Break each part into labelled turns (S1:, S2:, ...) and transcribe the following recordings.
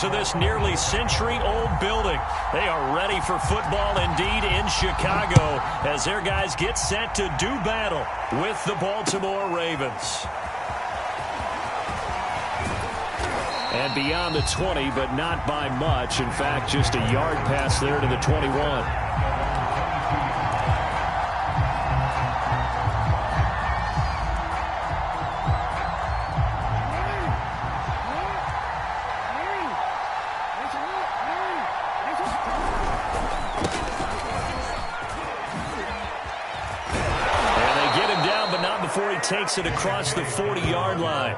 S1: of this nearly century-old building. They are ready for football indeed in Chicago as their guys get set to do battle with the Baltimore Ravens. And beyond the 20, but not by much. In fact, just a yard pass there to the 21. Before he takes it across the 40-yard line.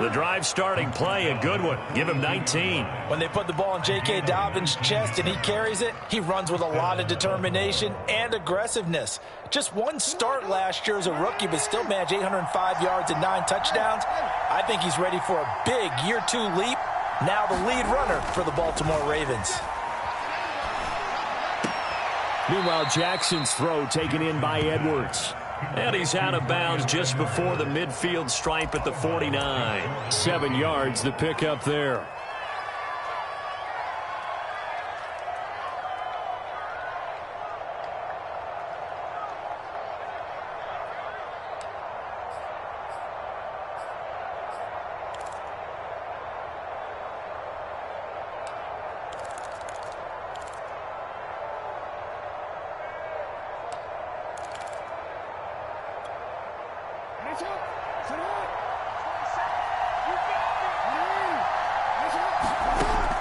S1: The drive starting play, a good one. Give him 19.
S2: When they put the ball in J.K. Dobbins' chest and he carries it, he runs with a lot of determination and aggressiveness. Just one start last year as a rookie, but still managed 805 yards and 9 touchdowns. I think he's ready for a big year 2 leap. Now the lead runner for the Baltimore Ravens.
S1: Meanwhile, Jackson's throw taken in by Edwards. And he's out of bounds just before the midfield stripe at the 49. 7 yards, the pickup there.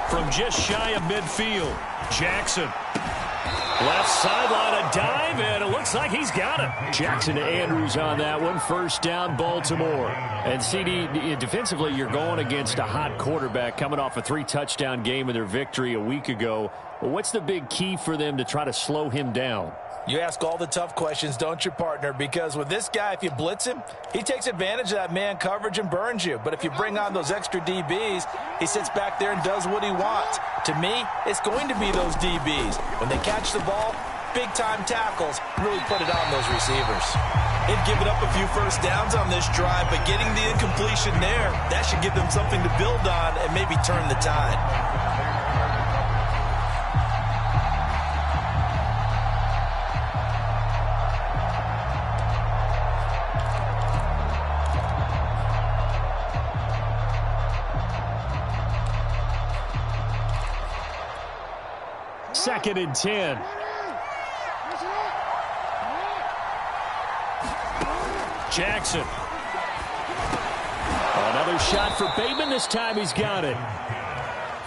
S1: From just shy of midfield, Jackson. Left sideline, a dive, and it looks like he's got it. Jackson to Andrews on that one. First down, Baltimore. And CD, defensively, you're going against a hot quarterback coming off a 3-touchdown game in their victory a week ago. Well, what's the big key for them to try to slow him down?
S2: You ask all the tough questions, don't you, partner? Because with this guy, if you blitz him, he takes advantage of that man coverage and burns you. But if you bring on those extra DBs, he sits back there and does what he wants. To me, it's going to be those DBs. When they catch the ball, big-time tackles really put it on those receivers.
S3: They've given up a few first downs on this drive, but getting the incompletion there, that should give them something to build on and maybe turn the tide.
S1: Second and 10. Jackson. Another shot for Bateman. This time he's got it.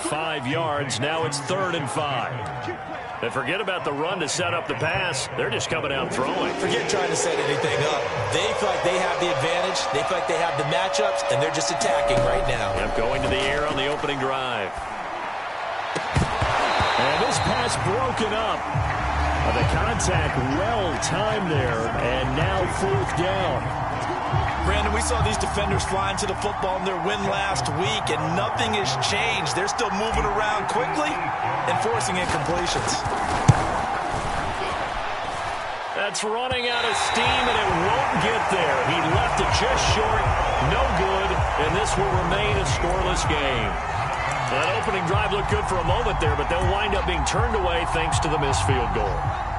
S1: 5 yards. Now it's 3rd and 5. And forget about the run to set up the pass. They're just coming out throwing.
S3: Forget trying to set anything up. They feel like they have the advantage. They feel like they have the matchups, and they're just attacking right now.
S1: Yep, going to the air on the opening drive. And this pass broken up. The contact well-timed there, and now 4th down.
S3: Brandon, we saw these defenders flying to the football in their win last week, and nothing has changed. They're still moving around quickly and forcing incompletions.
S1: That's running out of steam, and it won't get there. He left it just short, no good, and this will remain a scoreless game. That opening drive looked good for a moment there, but they'll wind up being turned away thanks to the missed field goal.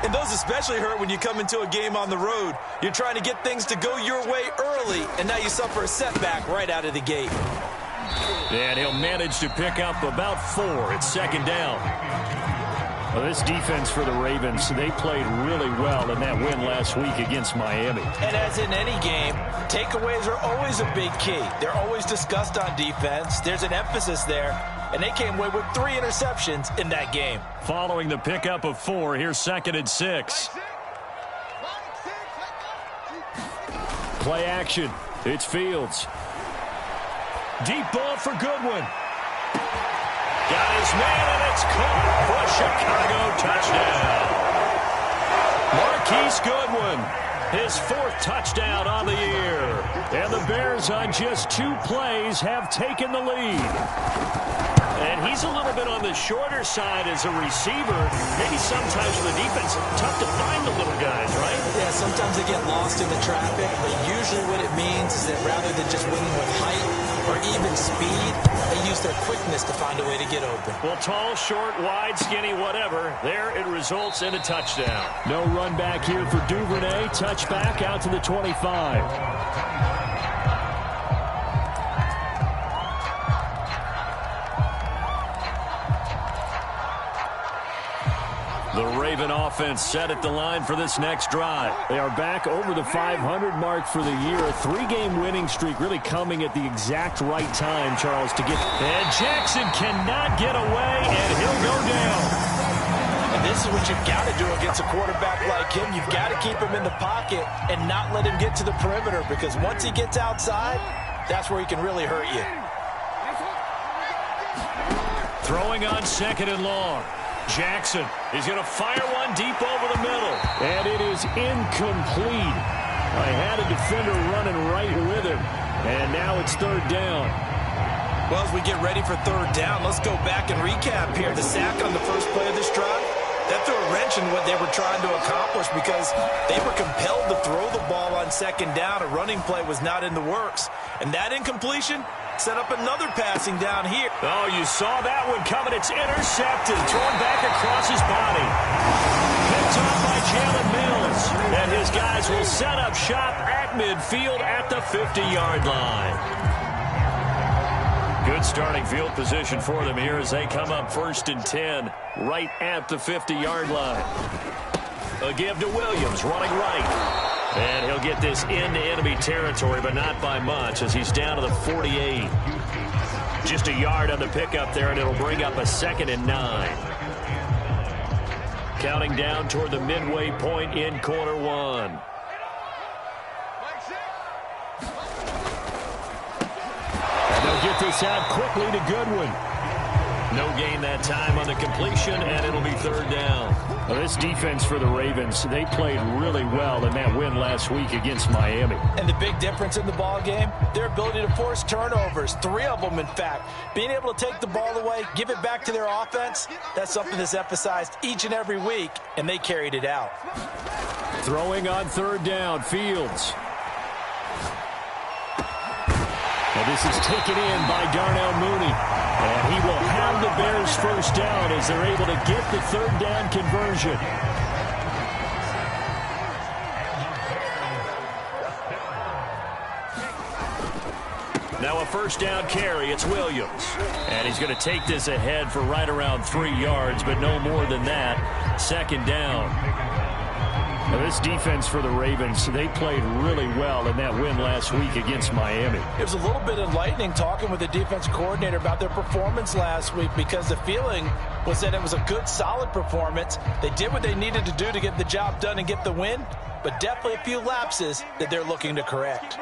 S3: And those especially hurt when you come into a game on the road. You're trying to get things to go your way early, and now you suffer a setback right out of the gate.
S1: And he'll manage to pick up about 4. It's 2nd down. Well, this defense for the Ravens, they played really well in that win last week against Miami.
S2: And as in any game, takeaways are always a big key. They're always discussed on defense. There's an emphasis there. And they came away with 3 interceptions in that game.
S1: Following the pickup of 4, here's 2nd and 6. Play action. It's Fields. Deep ball for Goodwin. Got his man, and it's caught for a Chicago touchdown. Marquise Goodwin, his 4th touchdown on the year. And the Bears on just 2 plays have taken the lead. And he's a little bit on the shorter side as a receiver. Maybe sometimes for the defense, tough to find the little guys, right?
S2: Yeah, sometimes they get lost in the traffic, but usually what it means is that rather than just winning with height or even speed, they use their quickness to find a way to get open.
S1: Well, tall, short, wide, skinny, whatever. There it results in a touchdown. No run back here for Duvernay. Touchback out to the 25. The Raven offense set at the line for this next drive. They are back over the 500 mark for the year. A 3-game winning streak really coming at the exact right time, Charles, to get. And Jackson cannot get away, and he'll go down.
S2: And this is what you've got to do against a quarterback like him. You've got to keep him in the pocket and not let him get to the perimeter, because once he gets outside, that's where he can really hurt you.
S1: Throwing on 2nd and long. Jackson is going to fire one deep over the middle. And it is incomplete. I had a defender running right with him. And now it's 3rd down.
S2: Well, as we get ready for 3rd down, let's go back and recap here. The sack on the first play of this drive, that threw a wrench in what they were trying to accomplish, because they were compelled to throw the ball on 2nd down. A running play was not in the works. And that incompletion set up another passing down here.
S1: Oh, you saw that one coming. It's intercepted. Thrown back across his body. Picked off by Jalen Mills. And his guys will set up shop at midfield at the 50-yard line. Good starting field position for them here as they come up 1st and 10 right at the 50-yard line. A give to Williams, running right. And he'll get this into enemy territory, but not by much, as he's down to the 48. Just a yard on the pickup there, and it'll bring up a 2nd and 9. Counting down toward the midway point in quarter 1. And they'll get this out quickly to Goodwin. No gain that time on the completion, and it'll be 3rd down. Well, this defense for the Ravens, they played really well in that win last week against Miami.
S2: And the big difference in the ball game, their ability to force turnovers, 3 of them, in fact. Being able to take the ball away, give it back to their offense, that's something that's emphasized each and every week, and they carried it out.
S1: Throwing on 3rd down, Fields. Now this is taken in by Darnell Mooney. And he will have the Bears 1st down as they're able to get the 3rd down conversion. Now a 1st down carry. It's Williams. And he's going to take this ahead for right around 3 yards, but no more than that. 2nd down. Now this defense for the Ravens, they played really well in that win last week against Miami.
S2: It was a little bit enlightening talking with the defensive coordinator about their performance last week, because the feeling was that it was a good, solid performance. They did what they needed to do to get the job done and get the win, but definitely a few lapses that they're looking to correct.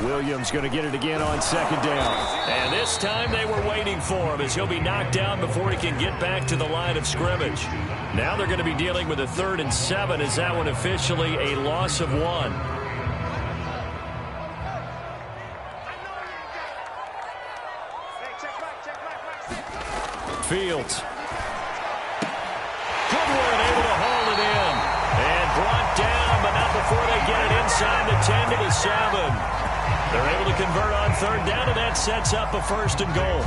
S1: Williams going to get it again on 2nd down. And this time they were waiting for him, as he'll be knocked down before he can get back to the line of scrimmage. Now they're going to be dealing with a 3rd and 7 as that one officially a loss of 1. Fields. Goodwin able to hold it in. And brought down, but not before they get it inside the 10 to the 7. They're able to convert on 3rd down, and that sets up a 1st and goal.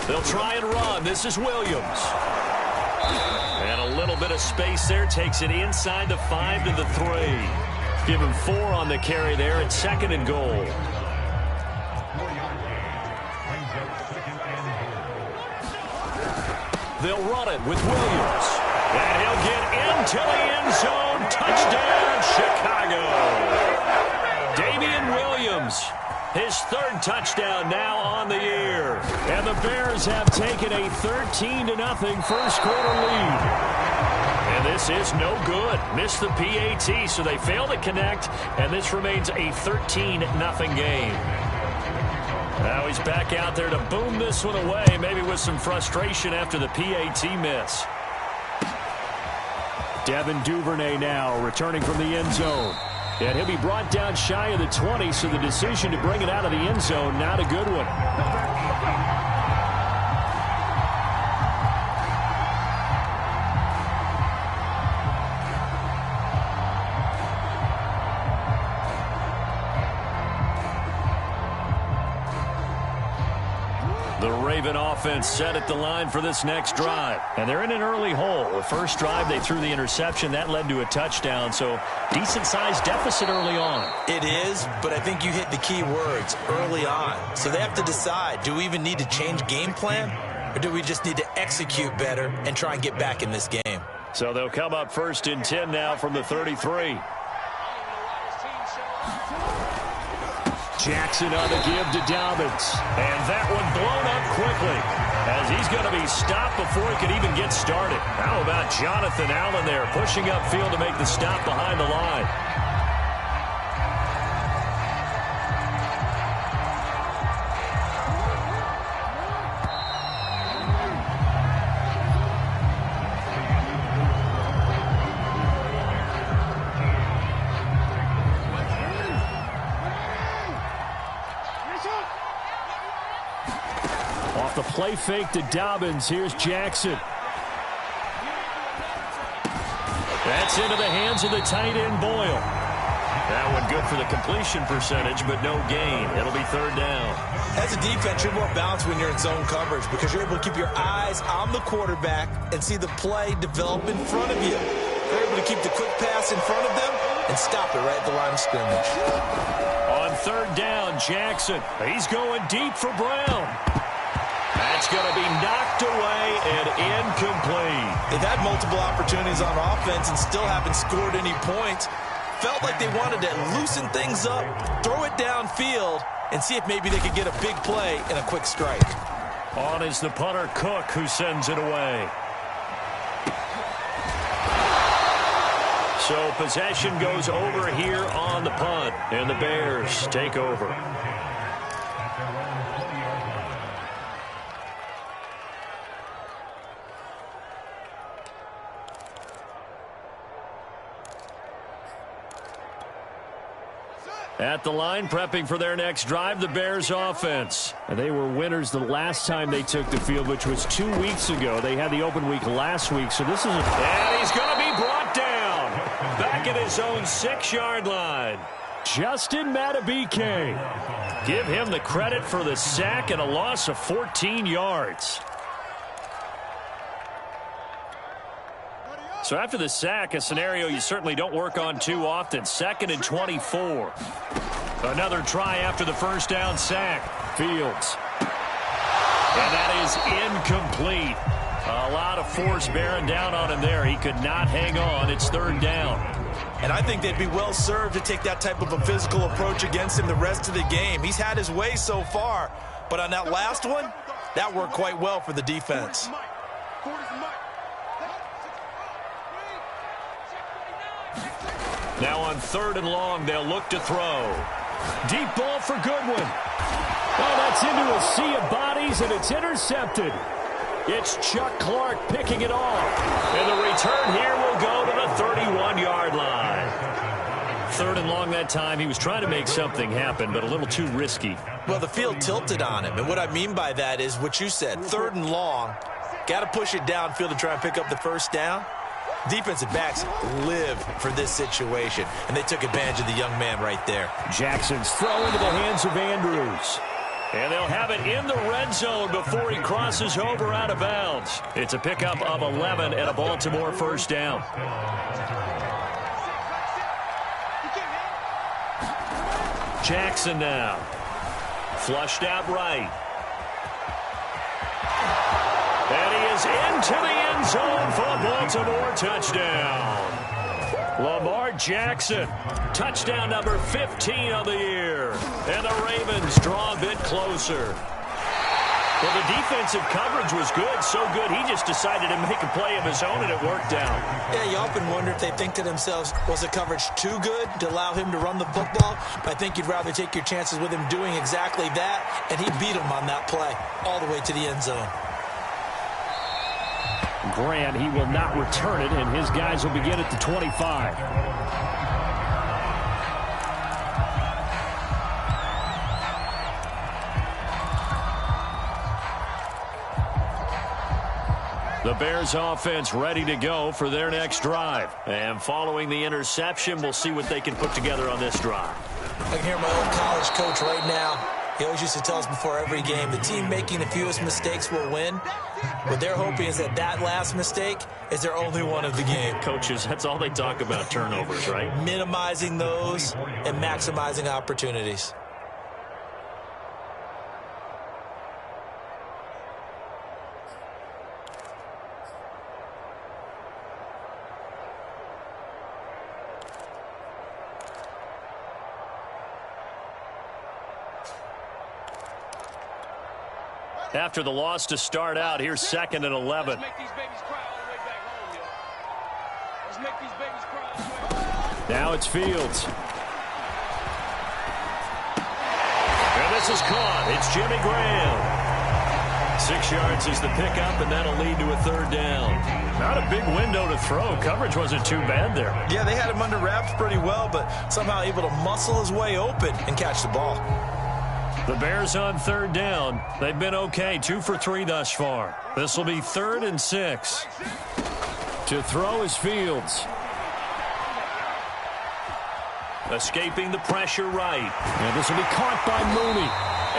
S1: They'll try and run. This is Williams. And a little bit of space there. Takes it inside the 5 to the 3. Give him 4 on the carry there. It's 2nd and goal. They'll run it with Williams. And he'll get into the end zone. Touchdown, Chicago. Damian Williams, his 3rd touchdown now on the year. And the Bears have taken a 13-0 first quarter lead. And this is no good. Missed the PAT, so they fail to connect. And this remains a 13-0 game. Now he's back out there to boom this one away, maybe with some frustration after the PAT miss. Devin Duvernay now returning from the end zone. And he'll be brought down shy of the 20, so the decision to bring it out of the end zone, not a good one. The Raven offense set at the line for this next drive. And they're in an early hole. The first drive, they threw the interception. That led to a touchdown. So decent-sized deficit early on.
S3: It is, but I think you hit the key words, early on. So they have to decide, do we even need to change game plan? Or do we just need to execute better and try and get back in this game?
S1: So they'll come up 1st and 10 now from the 33. Jackson on the give to Dobbins. And that one blown up quickly as he's going to be stopped before he could even get started. How about Jonathan Allen there pushing upfield to make the stop behind the line? The play fake to Dobbins. Here's Jackson. That's into the hands of the tight end, Boyle. That one good for the completion percentage, but no gain. It'll be 3rd down.
S3: As a defense, you're more balanced when you're in zone coverage because you're able to keep your eyes on the quarterback and see the play develop in front of you. You're able to keep the quick pass in front of them and stop it right at the line of scrimmage.
S1: On 3rd down, Jackson. He's going deep for Brown. That's going to be knocked away and incomplete.
S3: They've had multiple opportunities on offense and still haven't scored any points. Felt like they wanted to loosen things up, throw it downfield, and see if maybe they could get a big play and a quick strike.
S1: On is the punter, Cook, who sends it away. So possession goes over here on the punt, and the Bears take over. At the line, prepping for their next drive, the Bears offense. And they were winners the last time they took the field, which was 2 weeks ago. They had the open week last week, so this is And he's going to be brought down. Back at his own 6-yard line. Justin Matabike. Give him the credit for the sack and a loss of 14 yards. So after the sack, a scenario you certainly don't work on too often. 2nd and 24. Another try after the first down sack. Fields. And that is incomplete. A lot of force bearing down on him there. He could not hang on. It's 3rd down.
S3: And I think they'd be well served to take that type of a physical approach against him the rest of the game. He's had his way so far. But on that last one, that worked quite well for the defense.
S1: Now on 3rd and long, they'll look to throw. Deep ball for Goodwin. Oh, that's into a sea of bodies, and it's intercepted. It's Chuck Clark picking it off. And the return here will go to the 31-yard line. 3rd and long that time. He was trying to make something happen, but a little too risky.
S3: Well, the field tilted on him, and what I mean by that is what you said. 3rd and long, got to push it downfield to try and pick up the first down. Defensive backs live for this situation, and they took advantage of the young man right there.
S1: Jackson's throw into the hands of Andrews. And they'll have it in the red zone before he crosses over out of bounds. It's a pickup of 11 and a Baltimore first down. Jackson now. Flushed out right. And he is into the end zone for a Baltimore touchdown. Lamar Jackson, touchdown number 15 of the year. And the Ravens draw a bit closer. Well, the defensive coverage was good, so good he just decided to make a play of his own, and it worked out.
S3: Yeah, you often wonder if they think to themselves, was the coverage too good to allow him to run the football? I think you'd rather take your chances with him doing exactly that, and he beat him on that play all the way to the end zone.
S1: Grant. He will not return it, and his guys will begin at the 25. The Bears offense ready to go for their next drive. And following the interception, we'll see what they can put together on this drive.
S3: I can hear my old college coach right now. He always used to tell us before every game, the team making the fewest mistakes will win. What they're hoping is that last mistake is their only one of the game.
S1: Coaches, that's all they talk about, turnovers, right?
S3: Minimizing those and maximizing opportunities.
S1: After the loss to start out, here's 2nd and 11. Now it's Fields. And this is caught. It's Jimmy Graham. 6 yards is the pickup, and that'll lead to a 3rd down. Not a big window to throw. Coverage wasn't too bad there.
S2: Yeah, they had him under wraps pretty well, but somehow able to muscle his way open and catch the ball.
S1: The Bears on 3rd down. They've been okay, 2 for 3 thus far. This will be 3rd and 6. To throw is Fields. Escaping the pressure right. And this will be caught by Mooney.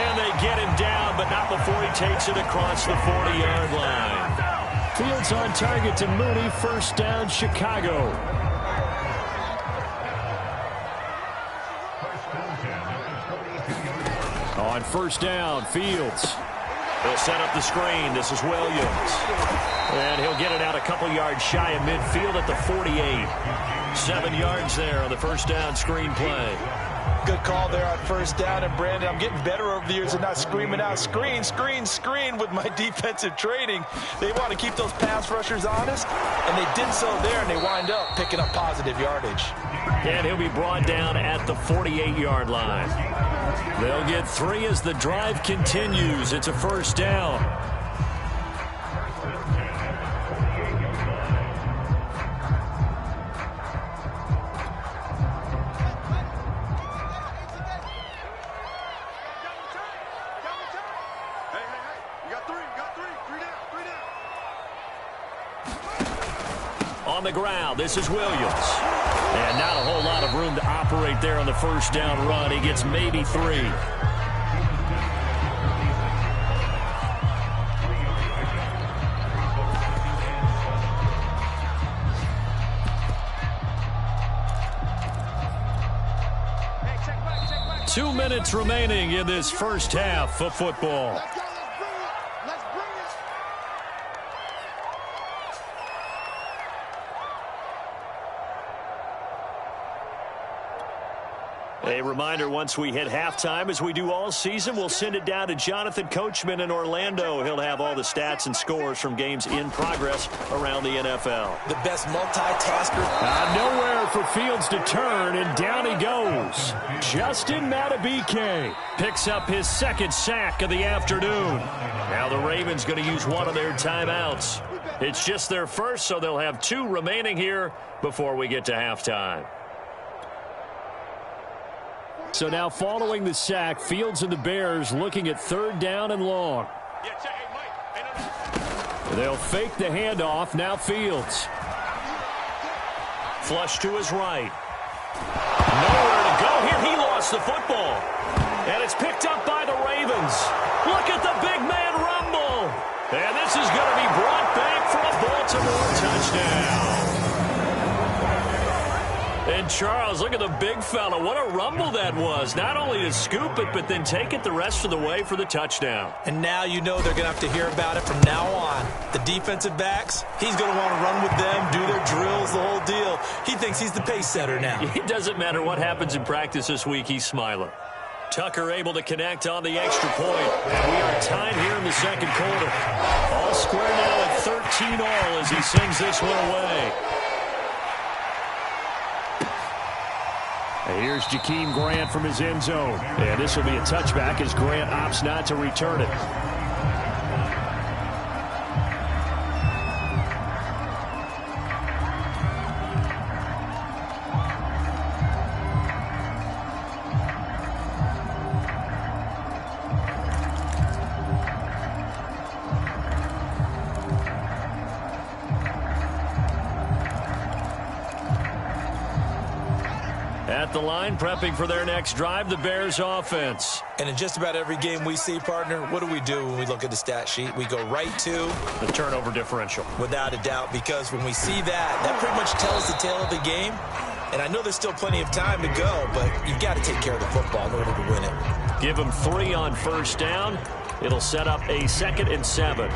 S1: And they get him down, but not before he takes it across the 40-yard line. Fields on target to Mooney. 1st down, Chicago. On 1st down, Fields. He'll set up the screen. This is Williams. And he'll get it out a couple yards shy of midfield at the 48. 7 yards there on the 1st down screen play.
S2: Good call there on 1st down. And, Brandon, I'm getting better over the years and not screaming out, screen, screen, screen with my defensive training. They want to keep those pass rushers honest, and they did so there, and they wind up picking up positive yardage.
S1: And he'll be brought down at the 48-yard line. They'll get 3 as the drive continues. It's a 1st down. On the ground, this is Williams. And not a whole lot of room to operate there on the 1st down run. He gets maybe 3. Two minutes remaining in this first half of football. A reminder, once we hit halftime, as we do all season, we'll send it down to Jonathan Coachman in Orlando. He'll have all the stats and scores from games in progress around the NFL.
S3: The best multitasker.
S1: Nowhere for Fields to turn, and down he goes. Justin Madubuike picks up his 2nd sack of the afternoon. Now the Ravens going to use one of their timeouts. It's just their first, so they'll have 2 remaining here before we get to halftime. So now following the sack, Fields and the Bears looking at 3rd down and long. They'll fake the handoff. Now Fields. Flush to his right. Nowhere to go here. He lost the football. And it's picked up by the Ravens. Look at the big man rumble. And this is going to be brought back for a Baltimore touchdown. And Charles, look at the big fella. What a rumble that was. Not only to scoop it, but then take it the rest of the way for the touchdown.
S3: And now you know they're going to have to hear about it from now on. The defensive backs, he's going to want to run with them, do their drills, the whole deal. He thinks he's the pace setter now.
S1: It doesn't matter what happens in practice this week. He's smiling. Tucker able to connect on the extra point. And we are tied here in the 2nd quarter. All square now at 13 all as he sends this one away. And here's Jakeem Grant from his end zone. And this will be a touchback as Grant opts not to return it. At the line, prepping for their next drive, the Bears offense.
S3: And in just about every game we see, partner, what do when we look at the stat sheet? We go right to
S1: the turnover differential.
S3: Without a doubt, because when we see that pretty much tells the tale of the game. And I know there's still plenty of time to go, but you've got to take care of the football in order to win it.
S1: Give them 3 on first down. It'll set up a 2nd and 7.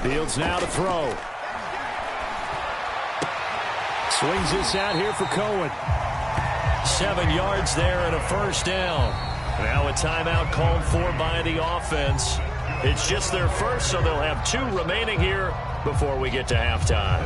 S1: Fields now to throw. Swings this out here for Cohen. 7 yards there and a first down. Now a timeout called for by the offense. It's just their first, so they'll have 2 remaining here before we get to halftime.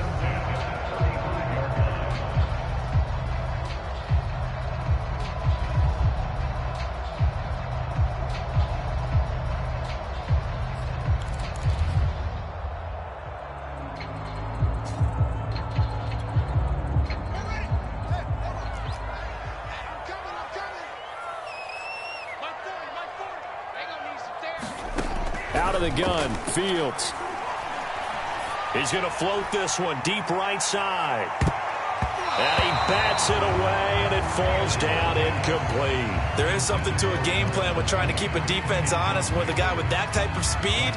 S1: Out of the gun, Fields. He's going to float this one deep right side. And he bats it away, and it falls down incomplete.
S3: There is something to a game plan with trying to keep a defense honest. With a guy with that type of speed,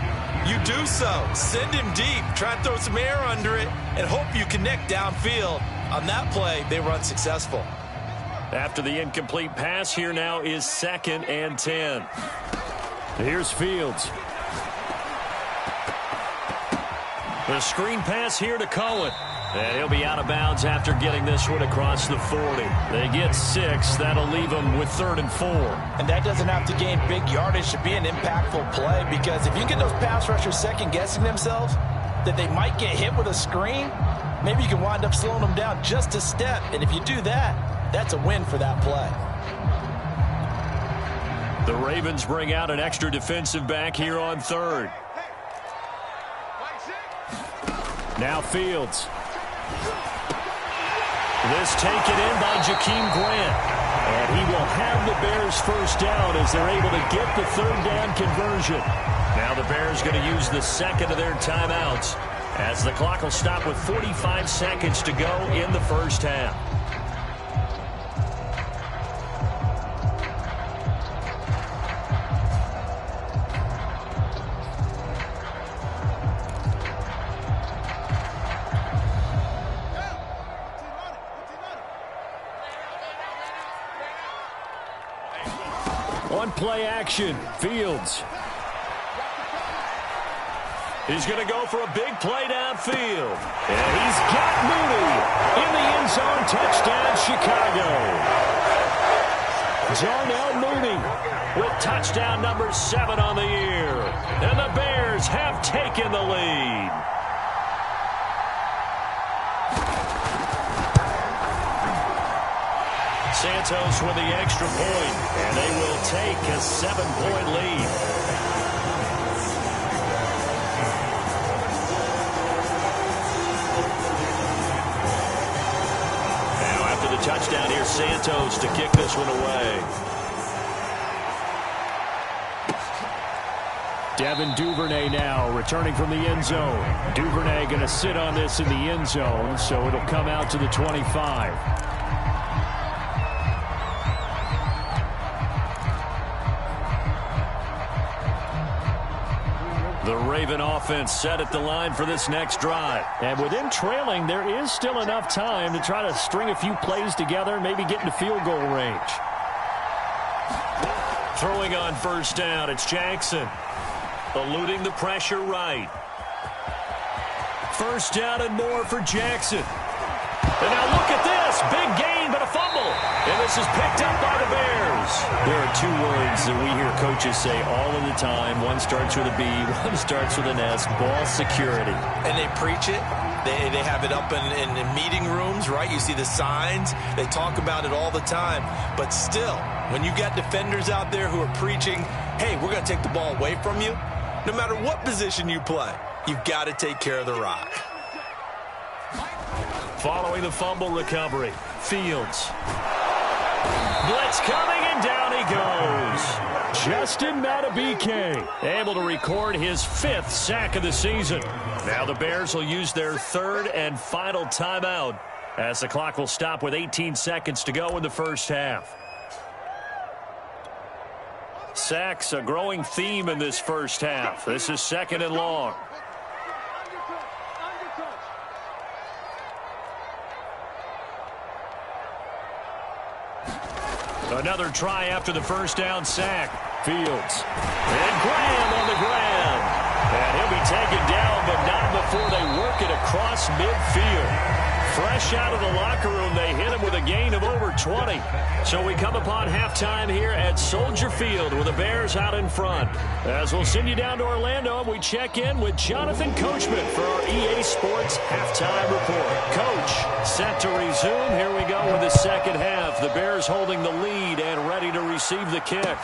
S3: you do so. Send him deep, try and throw some air under it, and hope you connect downfield. On that play, they were unsuccessful.
S1: After the incomplete pass, here now is 2nd and 10. Here's Fields. The screen pass here to Cohen. And he'll be out of bounds after getting this one across the 40. They get 6. That'll leave them with 3rd and 4.
S2: And that doesn't have to gain big yardage to be an impactful play, because if you get those pass rushers second-guessing themselves that they might get hit with a screen, maybe you can wind up slowing them down just a step. And if you do that, that's a win for that play.
S1: The Ravens bring out an extra defensive back here on 3rd. Now Fields. This taken in by Jakeem Grant. And he will have the Bears first down as they're able to get the 3rd down conversion. Now the Bears going to use the 2nd of their timeouts as the clock will stop with 45 seconds to go in the first half. On play action, Fields. He's going to go for a big play downfield. And he's got Mooney in the end zone. Touchdown, Chicago. Darnell Mooney with touchdown number 7 on the year. And the Bears have taken the lead. Santos with the extra point, and they will take a 7-point lead. Now after the touchdown, here's Santos to kick this one away. Devin Duvernay now returning from the end zone. Duvernay going to sit on this in the end zone, so it'll come out to the 25. The Raven offense set at the line for this next drive. And with them trailing, there is still enough time to try to string a few plays together, maybe get into field goal range. Throwing on first down, it's Jackson. Eluding the pressure right. First down and more for Jackson. And now look at this. Big gain, but a fumble. And this is picked up by the Bears. There are 2 words that we hear coaches say all of the time. One starts with a B, one starts with an S. Ball security.
S3: And they preach it. They have it up in meeting rooms, right? You see the signs. They talk about it all the time. But still, when you got defenders out there who are preaching, hey, we're going to take the ball away from you, no matter what position you play, you've got to take care of the rock.
S1: following the fumble recovery. Fields. Blitz coming, and down he goes. Justin Madubuike able to record his 5th sack of the season. Now the Bears will use their 3rd and final timeout as the clock will stop with 18 seconds to go in the first half. Sacks, a growing theme in this first half. This is 2nd and long. Another try after the first down sack. Fields. And Graham on the ground. And he'll be taken down, but not before they work it across midfield. Fresh out of the locker room, they hit him with a gain of over 20. So we come upon halftime here at Soldier Field with the Bears out in front. As we'll send you down to Orlando, we check in with Jonathan Coachman for our EA Sports Halftime Report. Coach, set to resume. Here we go with the second half. The Bears holding the lead and ready to receive the kick.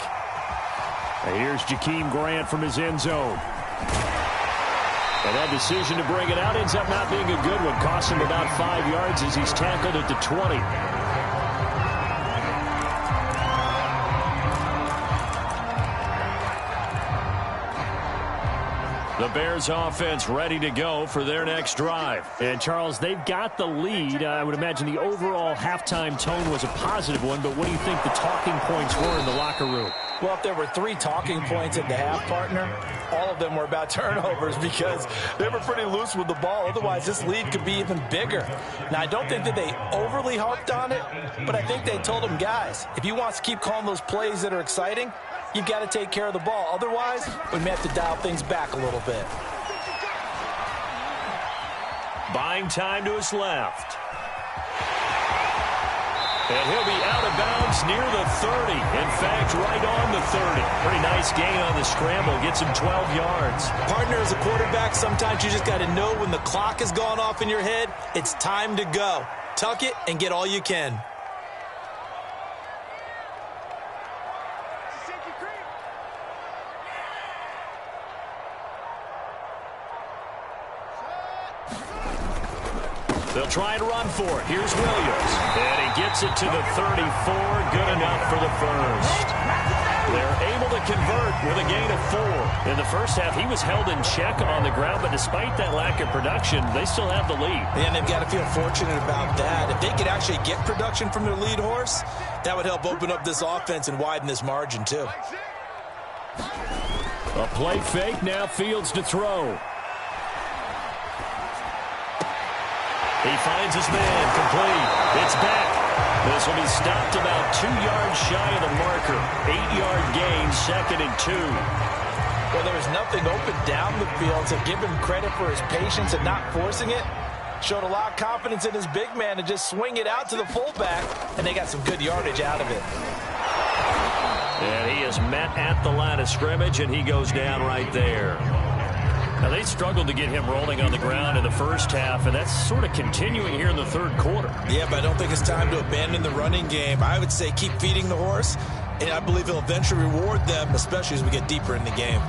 S1: Here's Jakeem Grant from his end zone. And that decision to bring it out ends up not being a good one. Costs him about 5 yards as he's tackled at the 20. The Bears offense ready to go for their next drive.
S4: And, Charles, they've got the lead. I would imagine the overall halftime tone was a positive one, but what do you think the talking points were in the locker room?
S2: Well, if there were 3 talking points at the half, partner, all of them were about turnovers because they were pretty loose with the ball. Otherwise, this lead could be even bigger. Now, I don't think that they overly harped on it, but I think they told them, guys, if you want to keep calling those plays that are exciting, you've got to take care of the ball. Otherwise, we may have to dial things back a little bit.
S1: Buying time to his left. And he'll be out of bounds near the 30. In fact, right on the 30. Pretty nice gain on the scramble. Gets him 12 yards.
S3: Partner, as a quarterback, sometimes you just got to know when the clock has gone off in your head, it's time to go. Tuck it and get all you can.
S1: They'll try and run for it. Here's Williams. And he gets it to the 34. Good enough for the first. They're able to convert with a gain of 4. In the first half, he was held in check on the ground, but despite that lack of production, they still have the lead.
S3: And they've got to feel fortunate about that. If they could actually get production from their lead horse, that would help open up this offense and widen this margin, too.
S1: A play fake. Now Fields to throw. He finds his man, complete. It's back. This will be stopped about 2 yards shy of the marker. 8-yard gain, 2nd and 2.
S2: Well, there was nothing open down the field, so give him credit for his patience and not forcing it. Showed a lot of confidence in his big man to just swing it out to the fullback, and they got some good yardage out of it.
S1: And he is met at the line of scrimmage, and he goes down right there. Now, they struggled to get him rolling on the ground in the first half, and that's sort of continuing here in the third quarter.
S3: Yeah, but I don't think it's time to abandon the running game. I would say keep feeding the horse, and I believe he'll eventually reward them, especially as we get deeper in the game.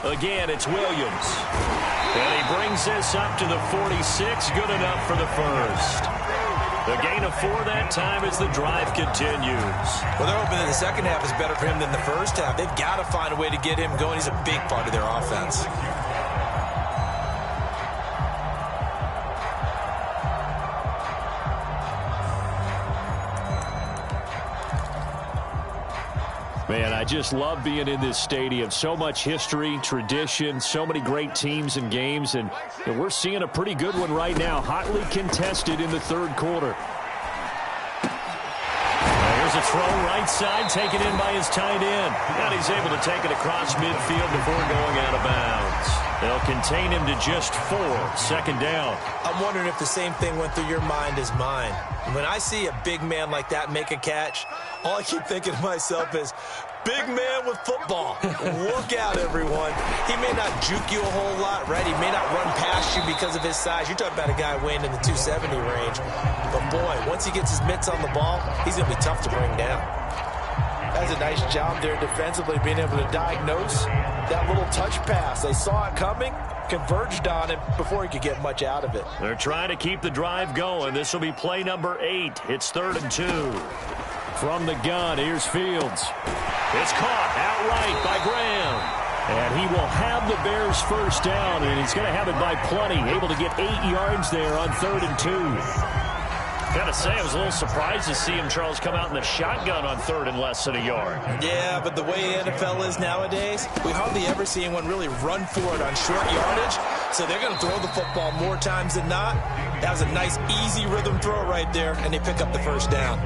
S1: Again, it's Williams. And he brings this up to the 46. Good enough for the first. The gain of 4 that time as the drive continues.
S3: Well, they're hoping that the second half is better for him than the first half. They've got to find a way to get him going. He's a big part of their offense.
S1: Man, I just love being in this stadium. So much history, tradition, so many great teams and games, and we're seeing a pretty good one right now. Hotly contested in the third quarter. Here's a throw right side, taken in by his tight end. And he's able to take it across midfield before going out of bounds. They'll contain him to just 4, 2nd down.
S3: I'm wondering if the same thing went through your mind as mine. When I see a big man like that make a catch, all I keep thinking to myself is, Big man with football. Look out, everyone. He may not juke you a whole lot, right? He may not run past you because of his size. You're talking about a guy weighing in the 270 range. But, boy, once he gets his mitts on the ball, he's going to be tough to bring down.
S2: That's a nice job there defensively, being able to diagnose that little touch pass. They saw it coming, converged on him before he could get much out of it.
S1: They're trying to keep the drive going. This will be play number 8. It's 3rd and 2. From the gun, here's Fields. It's caught outright by Graham. And he will have the Bears first down, and he's going to have it by plenty. Able to get 8 yards there on 3rd and 2. Gotta say, I was a little surprised to see him, Charles, come out in the shotgun on 3rd and less than a yard.
S3: Yeah, but the way the NFL is nowadays, we hardly ever see anyone really run for it on short yardage. So they're going to throw the football more times than not. That was a nice, easy rhythm throw right there, and they pick up the first down.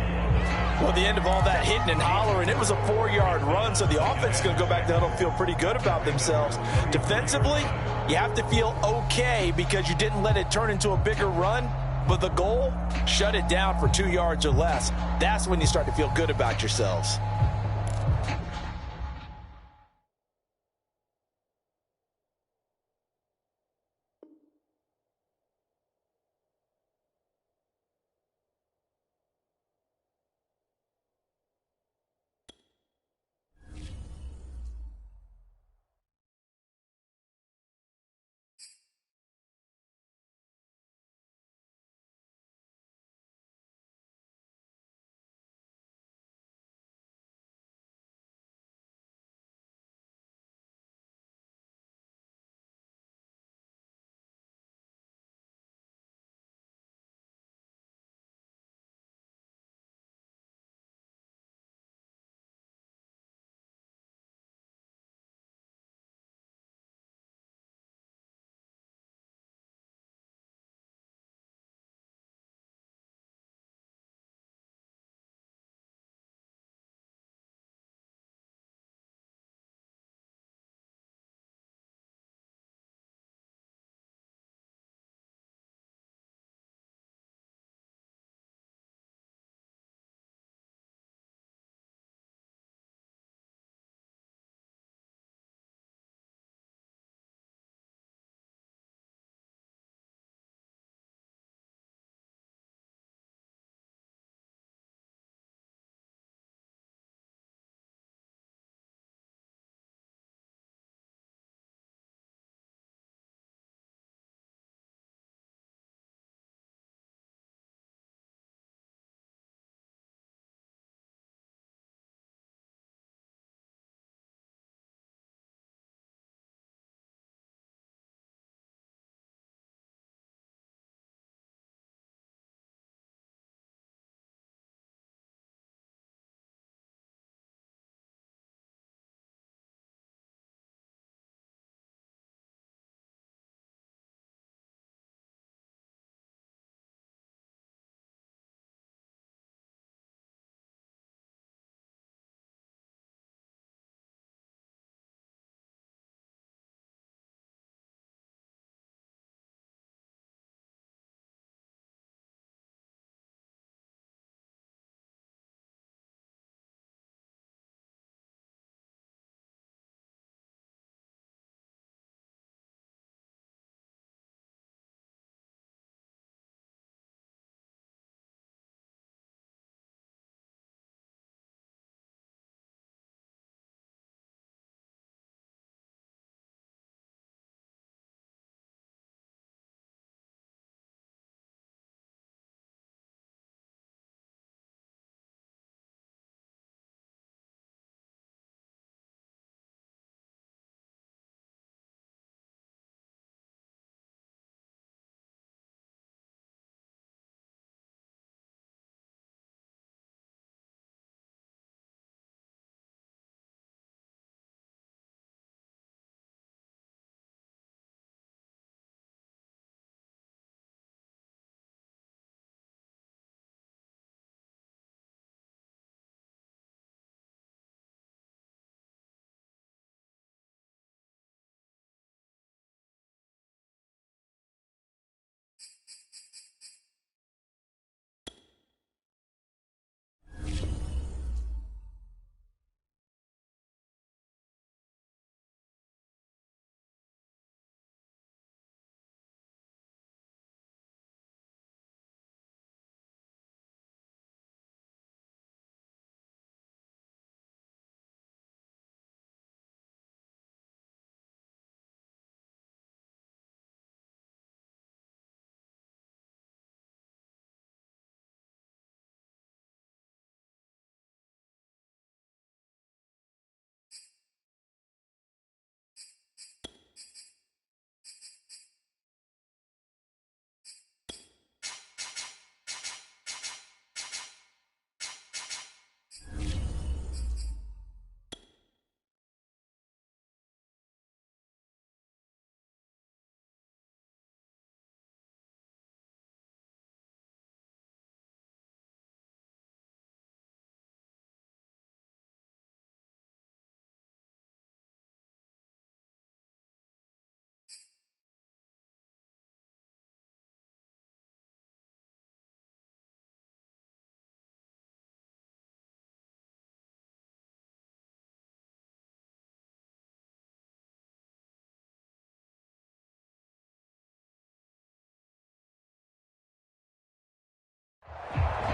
S2: Well, the end of all that hitting and hollering, it was a 4-yard run, so the offense is going to go back to the huddle and feel pretty good about themselves. Defensively, you have to feel okay because you didn't let it turn into a bigger run, but the goal, shut it down for 2 yards or less. That's when you start to feel good about yourselves.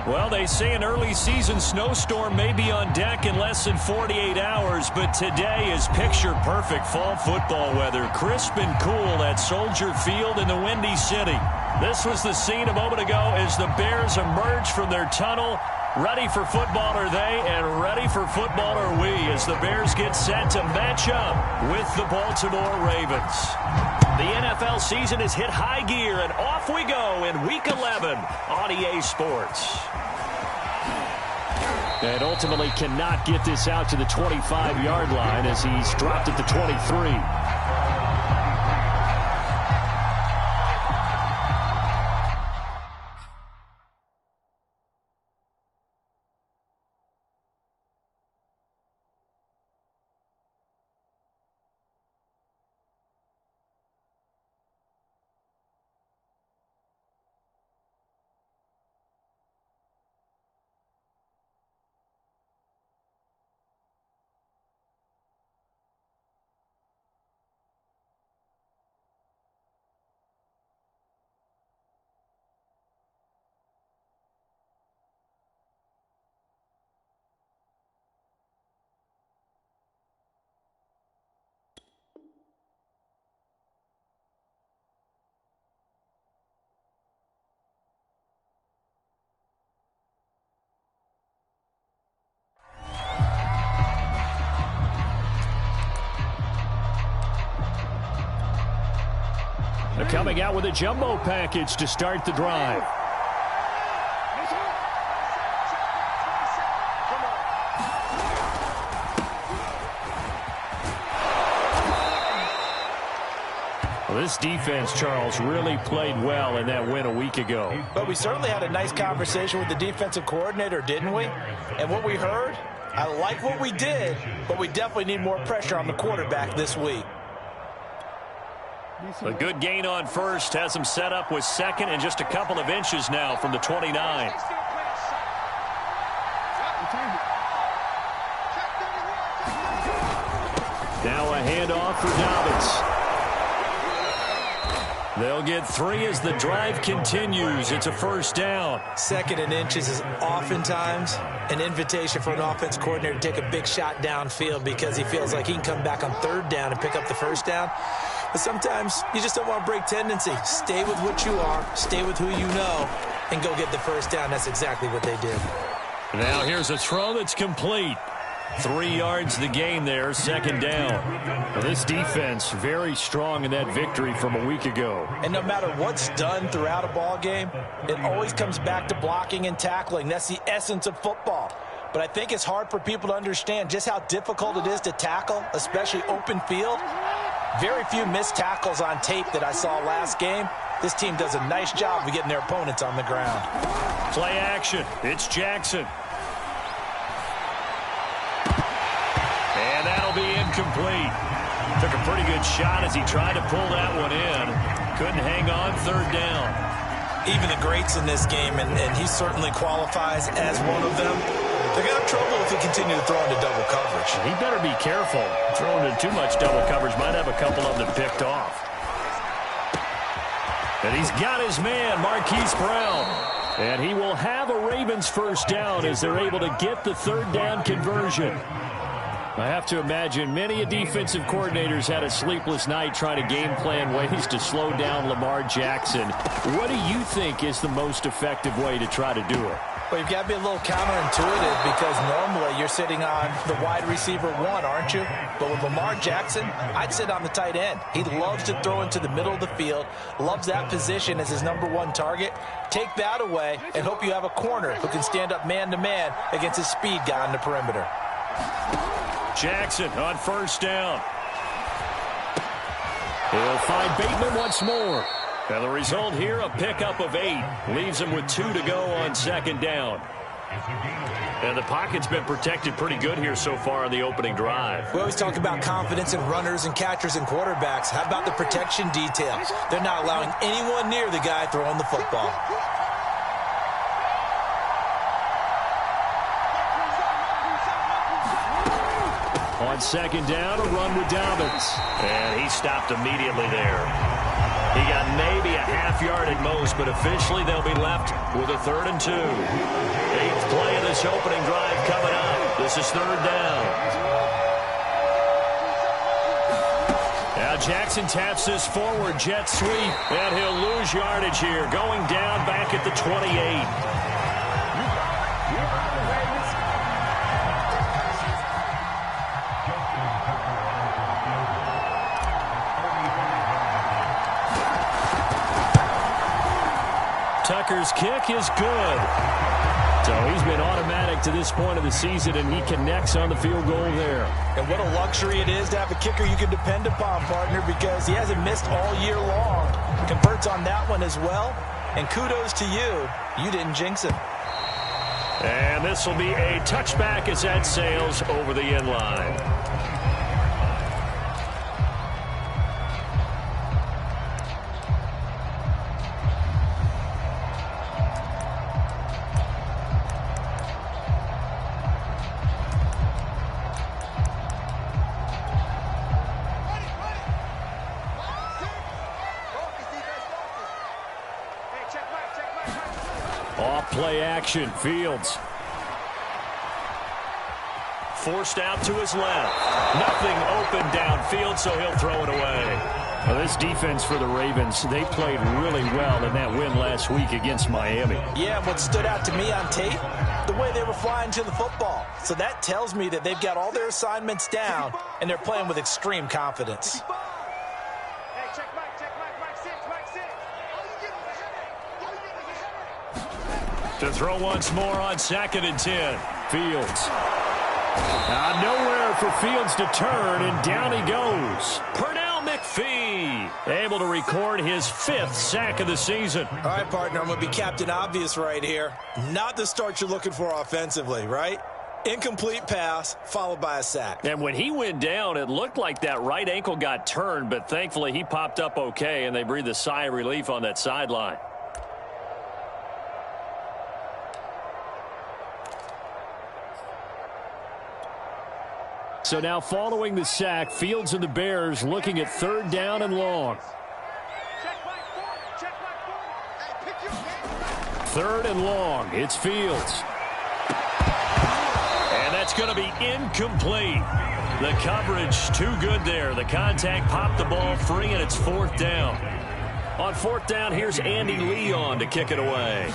S1: Well, they say an early season snowstorm may be on deck in less than 48 hours, but today is picture-perfect fall football weather. Crisp and cool at Soldier Field in the Windy City. This was the scene a moment ago as the Bears emerged from their tunnel. Ready for football are they, and ready for football are we as the Bears get set to match up with the Baltimore Ravens. The NFL season has hit high gear, and off we go in Week 11 on EA Sports.
S4: And ultimately cannot get this out to the 25-yard line as he's dropped at the 23. They're coming out with a jumbo package to start the drive. Well, this defense, Charles, really played well in that win a week ago.
S2: But we certainly had a nice conversation with the defensive coordinator, didn't we? And what we heard, I like what we did, but we definitely need more pressure on the quarterback this week.
S1: A good gain on first has him set up with second and just a couple of inches now from the 29. Now a handoff for Dobbins. They'll get 3 as the drive continues. It's a first down.
S3: Second and inches is oftentimes an invitation for an offense coordinator to take a big shot downfield because he feels like he can come back on third down and pick up the first down. But sometimes you just don't want to break tendency. Stay with what you are, stay with who you know, and go get the first down. That's exactly what they did.
S1: Now here's a throw that's complete. 3 yards the gain there, second down.
S4: Well, this defense very strong in that victory from a week ago.
S2: And no matter what's done throughout a ball game, it always comes back to blocking and tackling. That's the essence of football. But I think it's hard for people to understand just how difficult it is to tackle, especially open field. Very few missed tackles on tape that I saw last game. This team does a nice job of getting their opponents on the ground.
S1: Play action. It's Jackson. And that'll be incomplete. Took a pretty good shot as he tried to pull that one in. Couldn't hang on, third down.
S3: Even the greats in this game, and he certainly qualifies as one of them, they're going to have trouble if he continue to throw into double coverage.
S1: He better be careful. Throwing into too much double coverage might have a couple of them picked off. And he's got his man, Marquise Brown. And he will have a Ravens first down as they're able to get the third down conversion. I have to imagine many a defensive coordinators had a sleepless night trying to game plan ways to slow down Lamar Jackson. What do you think is the most effective way to try to do it?
S2: Well, you've got to be a little counterintuitive because normally you're sitting on the wide receiver 1, aren't you? But with Lamar Jackson, I'd sit on the tight end. He loves to throw into the middle of the field, loves that position as his #1 target. Take that away and hope you have a corner who can stand up man-to-man against his speed guy on the perimeter.
S1: Jackson on first down. He'll find Bateman once more. And the result here, a pickup of 8. Leaves him with 2 to go on second down. And the pocket's been protected pretty good here so far on the opening drive.
S3: We always talk about confidence in runners and catchers and quarterbacks. How about the protection detail? They're not allowing anyone near the guy throwing the football.
S1: On second down, a run with Dobbins. And he stopped immediately there. He got maybe a half yard at most, but officially they'll be left with a 3rd and 2. 8th play of this opening drive coming up. This is 3rd down. Now Jackson taps this forward jet sweep, and he'll lose yardage here, going down back at the 28. Tucker's kick is good. So he's been automatic to this point of the season, and he connects on the field goal there.
S2: And what a luxury it is to have a kicker you can depend upon, partner, because he hasn't missed all year long. Converts on that one as well. And kudos to you. You didn't jinx him.
S1: And this will be a touchback as that sails over the end line. Off-play action, Fields. Forced out to his left. Nothing open downfield, so he'll throw it away.
S4: Well, this defense for the Ravens, they played really well in that win last week against Miami.
S2: Yeah, and what stood out to me on tape, the way they were flying to the football. So that tells me that they've got all their assignments down, and they're playing with extreme confidence.
S1: To throw once more on 2nd and 10. Fields. Nowhere for Fields to turn, and down he goes. Pernell McPhee able to record his 5th sack of the season.
S3: All right, partner, I'm going to be Captain Obvious right here. Not the start you're looking for offensively, right? Incomplete pass followed by a sack.
S1: And when he went down, it looked like that right ankle got turned, but thankfully he popped up okay, and they breathed a sigh of relief on that sideline. So now following the sack, Fields and the Bears looking at 3rd down and long. 3rd and long. It's Fields. And that's going to be incomplete. The coverage too good there. The contact popped the ball free, and it's 4th down. On 4th down, here's Andy Leon to kick it away.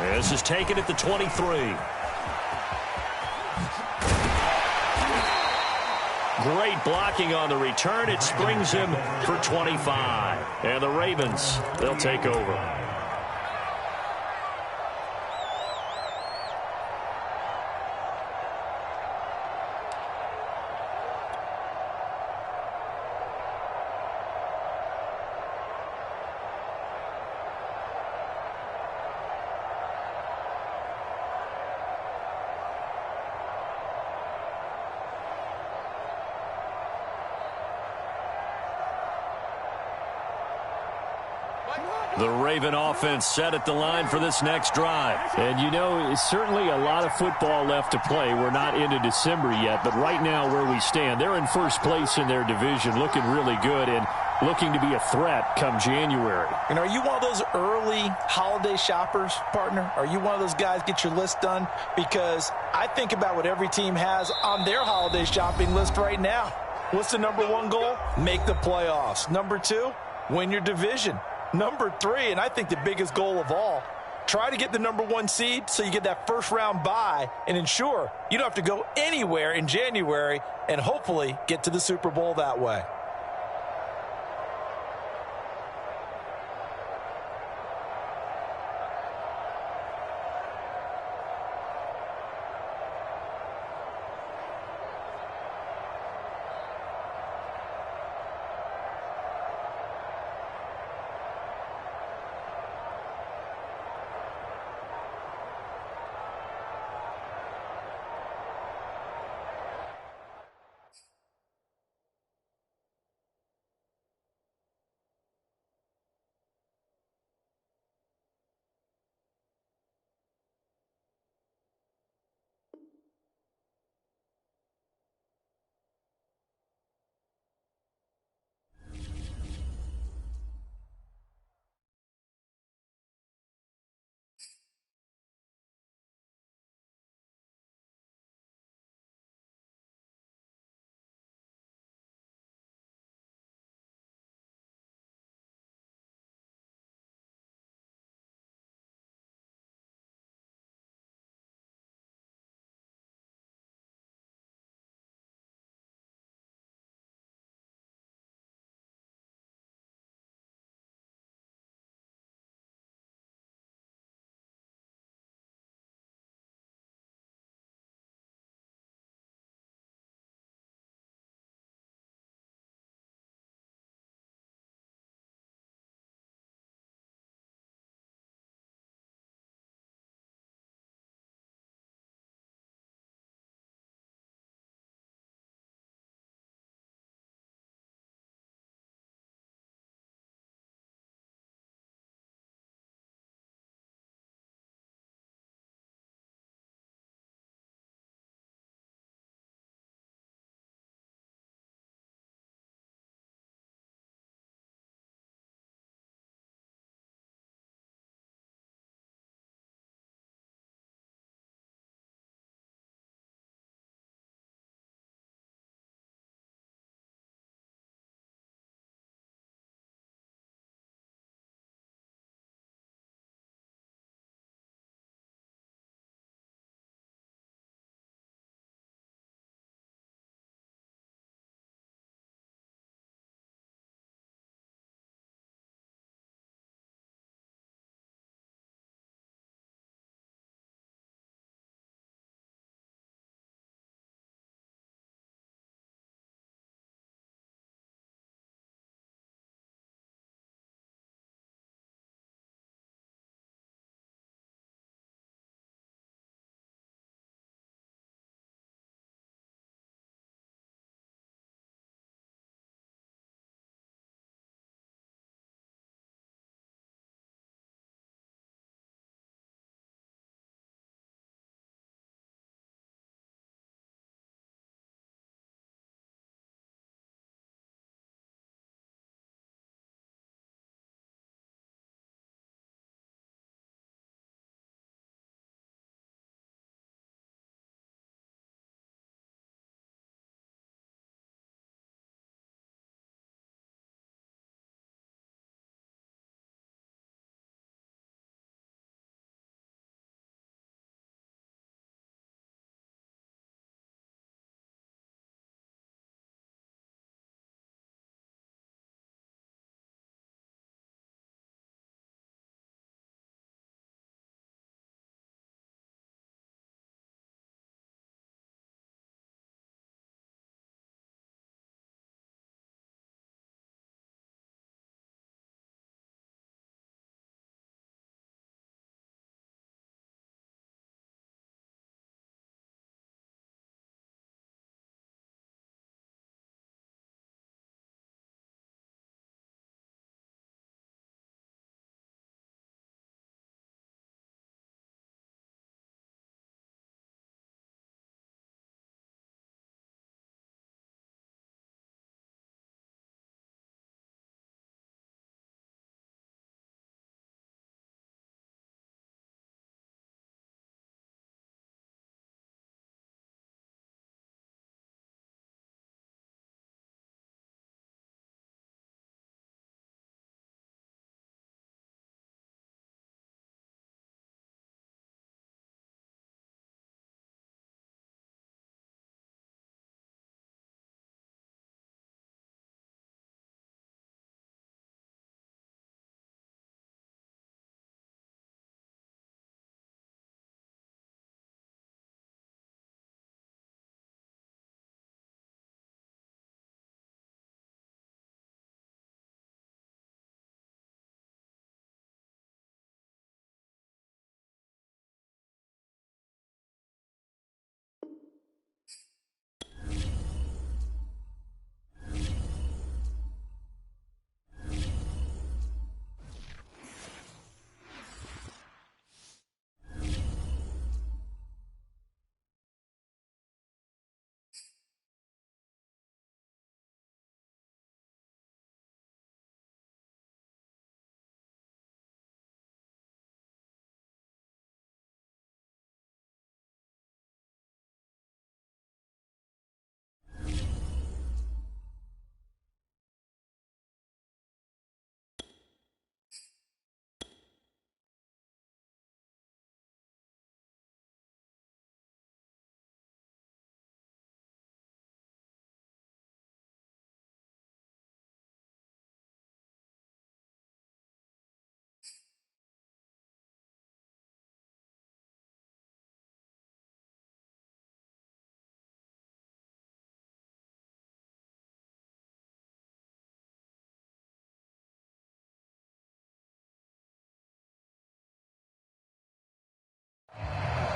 S1: This is taken at the 23. Great blocking on the return. It springs him for 25. And the Ravens, they'll take over. The Raven offense set at the line for this next drive.
S4: And, you know, it's certainly a lot of football left to play. We're not into December yet, but right now where we stand, they're in first place in their division, looking really good and looking to be a threat come January.
S2: And are you one of those early holiday shoppers, partner? Are you one of those guys get your list done? Because I think about what every team has on their holiday shopping list right now. What's the #1 goal? Make the playoffs. #2, win your division. #3, and I think the biggest goal of all, try to get the #1 seed so you get that first-round bye and ensure you don't have to go anywhere in January and hopefully get to the Super Bowl that way.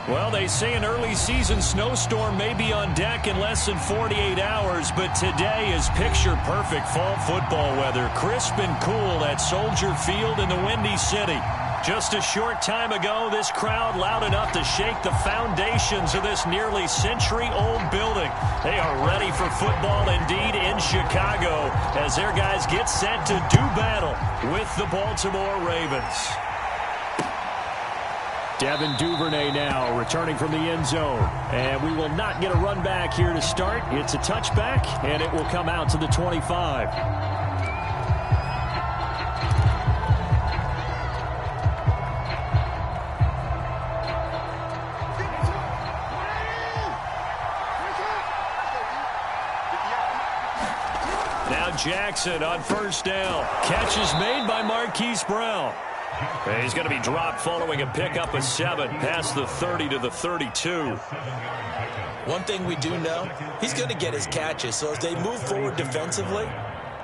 S1: Well, they say an early season snowstorm may be on deck in less than 48 hours, but today is picture-perfect fall football weather. Crisp and cool at Soldier Field in the Windy City. Just a short time ago, this crowd loud enough to shake the foundations of this nearly century-old building. They are ready for football indeed in Chicago as their guys get set to do battle with the Baltimore Ravens.
S4: Devin Duvernay now returning from the end zone. And we will not get a run back here to start. It's a touchback, and it will come out to the 25.
S1: Now Jackson on first down. Catch is made by Marquise Brown. He's going to be dropped following a pickup of 7 past the 30 to the 32.
S3: One thing we do know, he's going to get his catches. So as they move forward defensively,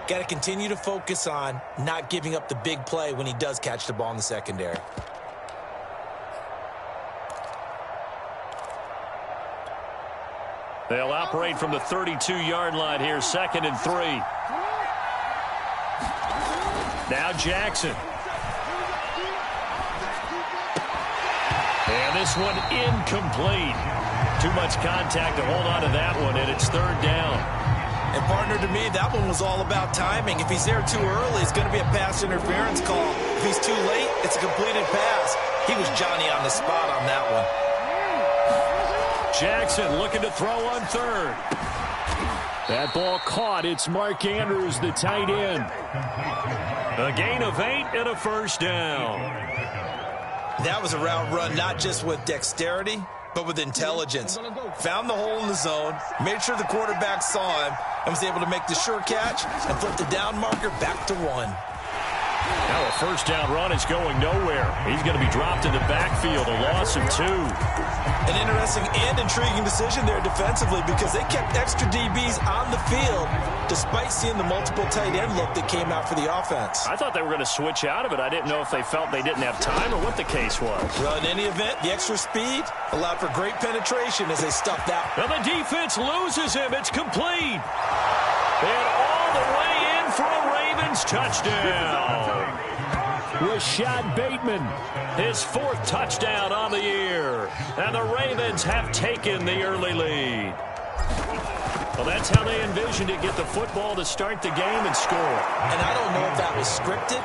S3: got to continue to focus on not giving up the big play when he does catch the ball in the secondary.
S1: They'll operate from the 32-yard line here, 2nd and 3. Now Jackson. And this one incomplete. Too much contact to hold on to that one, and it's 3rd down.
S3: And partner, to me, that one was all about timing. If he's there too early, it's going to be a pass interference call. If he's too late, it's a completed pass. He was Johnny on the spot on that one.
S1: Jackson looking to throw on 3rd.
S4: That ball caught. It's Mark Andrews, the tight end.
S1: A gain of 8 and a 1st down.
S3: That was a route run not just with dexterity, but with intelligence. Found the hole in the zone, made sure the quarterback saw him, and was able to make the sure catch and flip the down marker back to 1.
S1: Now a 1st down run is going nowhere. He's going to be dropped in the backfield, a loss of 2.
S3: An interesting and intriguing decision there defensively because they kept extra DBs on the field despite seeing the multiple tight end look that came out for the offense.
S1: I thought they were going to switch out of it. I didn't know if they felt they didn't have time or what the case was.
S3: Well, in any event, the extra speed allowed for great penetration as they stuffed out.
S1: Well, the defense loses him. It's complete. And all the way in for a Ravens touchdown.
S4: Rashad Bateman,
S1: his 4th touchdown on the year. And the Ravens have taken the early lead. Well, that's how they envisioned it, get the football to start the game and score.
S3: And I don't know if that was scripted.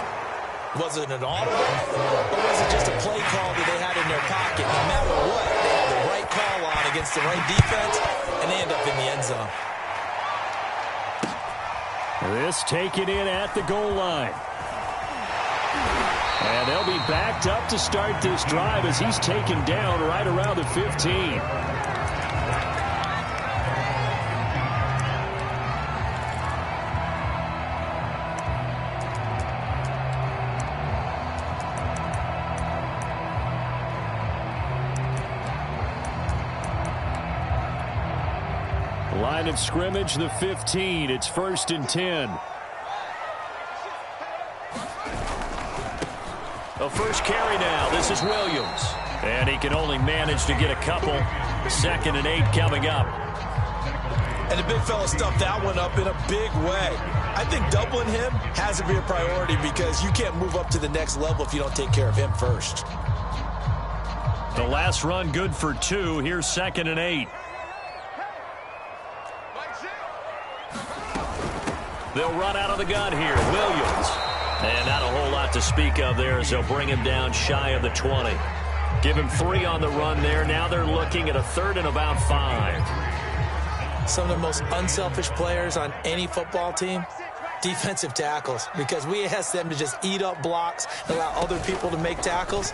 S3: Was it an audible? Or was it just a play call that they had in their pocket? No matter what, they had the right call on against the right defense, and they end up in the end zone.
S4: This taken in at the goal line. And they'll be backed up to start this drive as he's taken down right around the 15. Line of scrimmage, the 15. It's 1st and 10.
S1: The first carry now. This is Williams. And he can only manage to get a couple. 2nd and 8 coming up.
S3: And the big fella stuffed that one up in a big way. I think doubling him has to be a priority because you can't move up to the next level if you don't take care of him first.
S1: The last run good for 2. Here's 2nd and 8. They'll run out of the gun here. Williams. And not a whole lot to speak of there as they'll bring him down shy of the 20. Give him 3 on the run there. Now they're looking at a 3rd and about 5.
S3: Some of the most unselfish players on any football team, defensive tackles, because we ask them to just eat up blocks and allow other people to make tackles.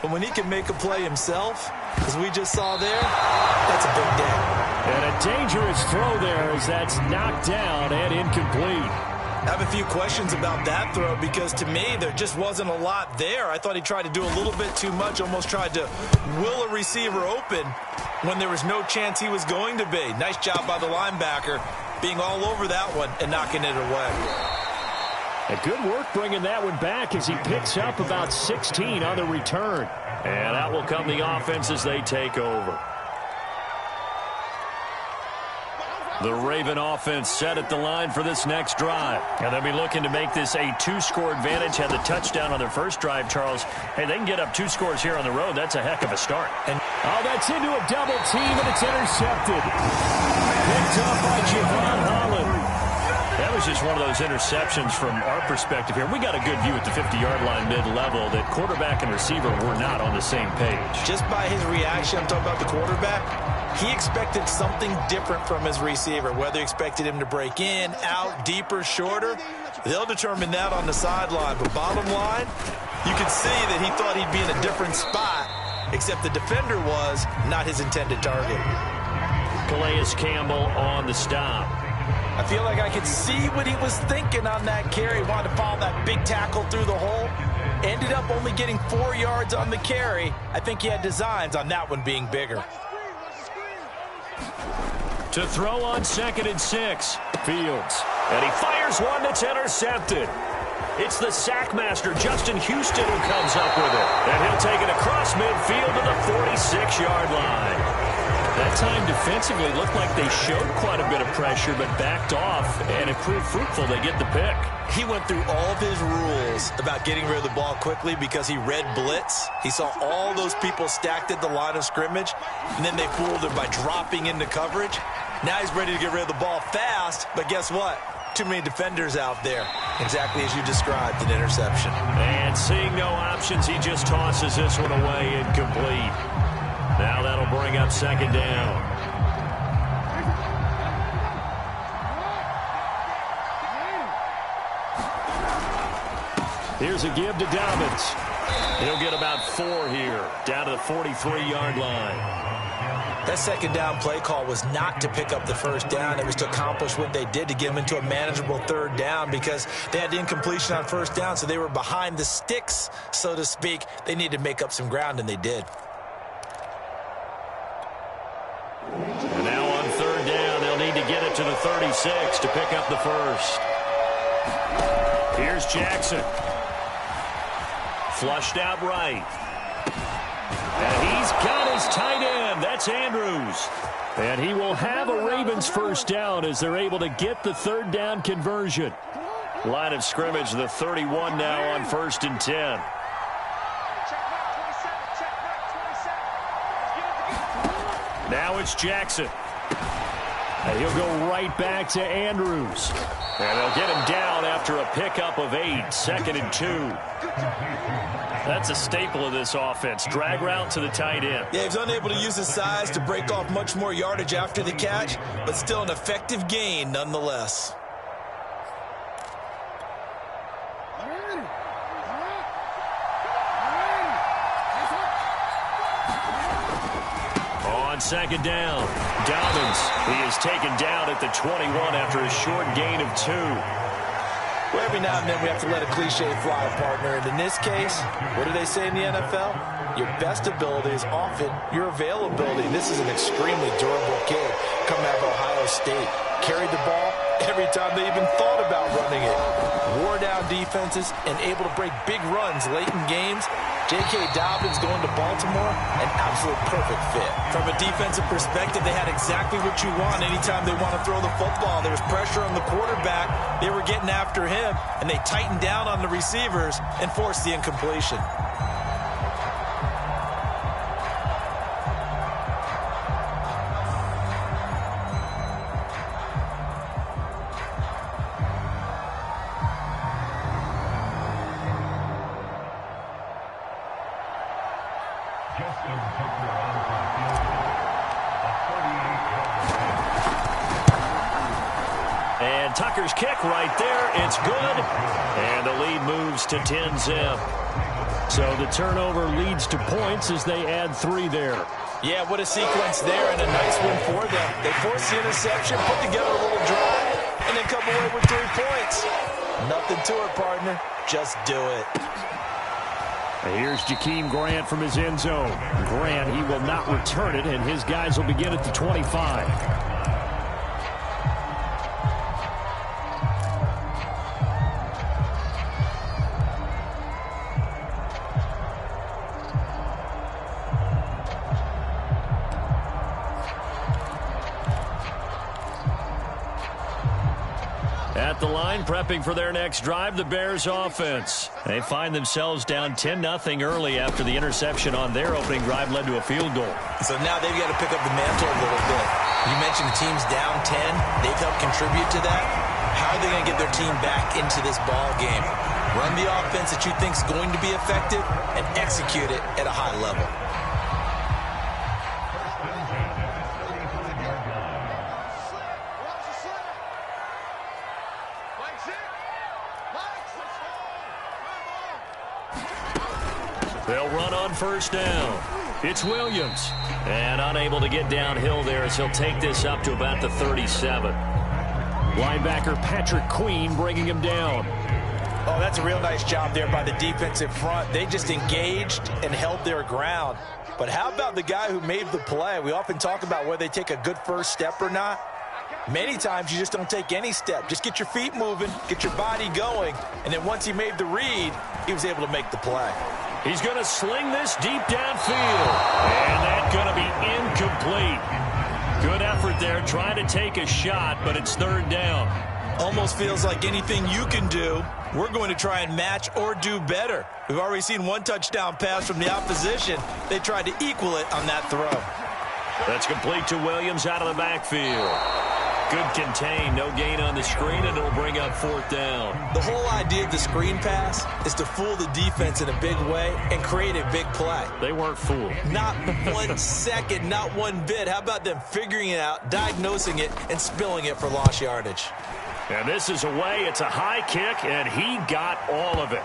S3: But when he can make a play himself, as we just saw there, that's a big day.
S4: And a dangerous throw there as that's knocked down and incomplete.
S3: I have a few questions about that throw because to me there just wasn't a lot there. I thought he tried to do a little bit too much, almost tried to will a receiver open when there was no chance he was going to be. Nice job by the linebacker being all over that one and knocking it away.
S4: Good work bringing that one back as he picks up about 16 on the return.
S1: And out will come the offense as they take over. The Raven offense set at the line for this next drive. And they'll be looking to make this a 2-score advantage. Had the touchdown on their first drive, Charles. Hey, they can get up 2 scores here on the road. That's a heck of a start.
S4: And that's into a double team, and it's intercepted. Picked up by Javon Holland.
S1: That was just one of those interceptions from our perspective here. We got a good view at the 50-yard line mid-level that quarterback and receiver were not on the same page.
S3: Just by his reaction, I'm talking about the quarterback, he expected something different from his receiver. Whether he expected him to break in, out, deeper, shorter, they'll determine that on the sideline. But bottom line, you can see that he thought he'd be in a different spot, except the defender was not his intended target.
S1: Calais Campbell on the stop.
S2: I feel like I could see what he was thinking on that carry. He wanted to follow that big tackle through the hole. Ended up only getting 4 yards on the carry. I think he had designs on that one being bigger.
S1: To throw on 2nd and 6. Fields. And he fires one that's intercepted. It's the sackmaster, Justin Houston, who comes up with it. And he'll take it across midfield to the 46-yard line. That time defensively looked like they showed quite a bit of pressure but backed off, and it proved fruitful. They get the pick.
S3: He went through all of his rules about getting rid of the ball quickly because he read blitz. He saw all those people stacked at the line of scrimmage, and then they fooled him by dropping into coverage. Now he's ready to get rid of the ball fast, but guess what? Too many defenders out there. Exactly as you described, an interception.
S1: And seeing no options, he just tosses this one away incomplete. Now that'll bring up 2nd down.
S4: Here's a give to Dobbins.
S1: He'll get about 4 here, down to the 43-yard line.
S3: That 2nd down play call was not to pick up the 1st down. It was to accomplish what they did to get them into a manageable 3rd down because they had the incompletion on 1st down, so they were behind the sticks, so to speak. They needed to make up some ground, and they did.
S1: And now on 3rd down, they'll need to get it to the 36 to pick up the 1st. Here's Jackson. Flushed out right. And he's got his tight end. That's Andrews.
S4: And he will have a Ravens 1st down as they're able to get the 3rd down conversion.
S1: Line of scrimmage, the 31 now on 1st and 10. Now it's Jackson.
S4: And he'll go right back to Andrews.
S1: And they'll get him down after a pickup of 8, 2nd and 2. That's a staple of this offense. Drag route to the tight end.
S3: Yeah, he's unable to use his size to break off much more yardage after the catch, but still an effective gain nonetheless.
S1: On 2nd down, Dobbins. He is taken down at the 21 after a short gain of 2.
S2: Well, every now and then we have to let a cliche fly, partner. And in this case, what do they say in the NFL? Your best ability is often your availability. This is an extremely durable kid coming out of Ohio State. Carried the ball every time they even thought about running it. Wore down defenses and able to break big runs late in games. J.K. Dobbins going to Baltimore, an absolute perfect fit.
S3: From a defensive perspective, they had exactly what you want anytime they want to throw the football. There was pressure on the quarterback. They were getting after him, and they tightened down on the receivers and forced the incompletion.
S1: And Tucker's kick right there. It's good. And the lead moves to 10-zip.
S4: So the turnover leads to points as they add 3 there.
S2: Yeah, what a sequence there and a nice win for them. They forced the interception, put together a little drive, and then come away with 3 points. Nothing to it, partner. Just do it.
S4: And here's Jakeem Grant from his end zone. Grant, he will not return it, and his guys will begin at the 25.
S1: the line, prepping for their next drive, the Bears offense. They find themselves down 10-0 early after the interception on their opening drive led to a field goal.
S3: So now they've got to pick up the mantle a little bit. You mentioned the team's down 10. They've helped contribute to that. How are they going to get their team back into this ball game? Run the offense that you think is going to be effective and execute it at a high level.
S1: They'll run on first down. It's Williams. And unable to get downhill there as he'll take this up to about the 37. Linebacker Patrick Queen bringing him down.
S2: Oh, that's a real nice job there by the defensive front. They just engaged and held their ground. But how about the guy who made the play? We often talk about whether they take a good first step or not. Many times you just don't take any step. Just get your feet moving, get your body going, and then once he made the read, he was able to make the play.
S1: He's going to sling this deep downfield. And that's going to be incomplete. Good effort there, trying to take a shot, but it's third down.
S3: Almost feels like anything you can do, we're going to try and match or do better. We've already seen one touchdown pass from the opposition. They tried to equal it on that throw.
S1: That's complete to Williams out of the backfield. Good contain, no gain on the screen, and it'll bring up fourth down.
S3: The whole idea of the screen pass is to fool the defense in a big way and create a big play.
S1: They weren't fooled.
S3: Not 1 second, not one bit. How about them figuring it out, diagnosing it, and spilling it for lost yardage?
S1: And this is away. It's a high kick, and he got all of it.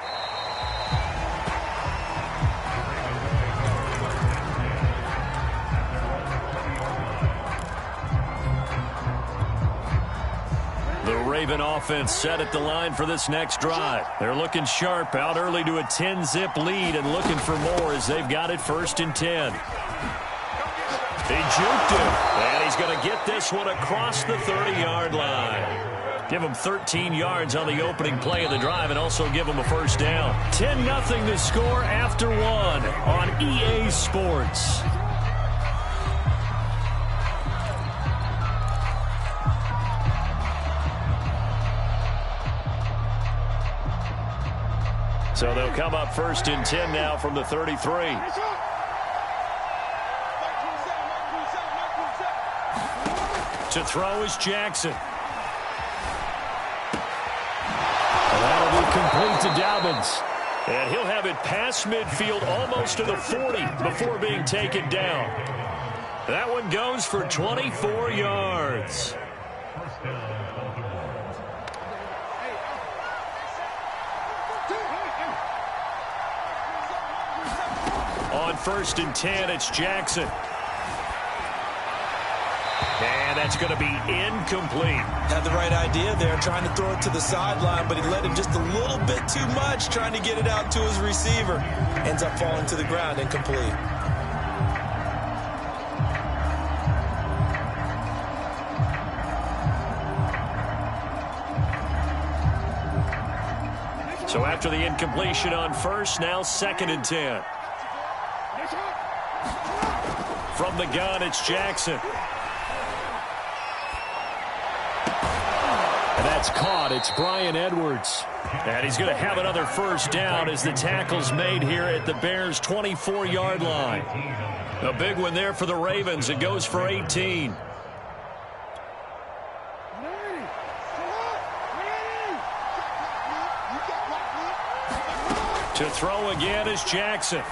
S1: The Raven offense set at the line for this next drive. They're looking sharp, out early to a 10-zip lead and looking for more as they've got it 1st and 10. He juked him, and he's going to get this one across the 30-yard line. Give him 13 yards on the opening play of the drive and also give him a first down. 10-0 to score after one on EA Sports. So they'll come up 1st and 10 now from the 33. To throw is Jackson. And that'll be complete to Dobbins. And he'll have it past midfield almost to the 40 before being taken down. That one goes for 24 yards. On 1st and 10, it's Jackson. And that's going to be incomplete.
S3: Had the right idea there, trying to throw it to the sideline, but he let him just a little bit too much, trying to get it out to his receiver. Ends up falling to the ground, incomplete.
S1: So after the incompletion on 1st, now 2nd and 10. From the gun, it's Jackson. And that's caught. It's Brian Edwards. And he's going to have another first down as the tackle's made here at the Bears' 24-yard line. A big one there for the Ravens. It goes for 18. To throw again is Jackson.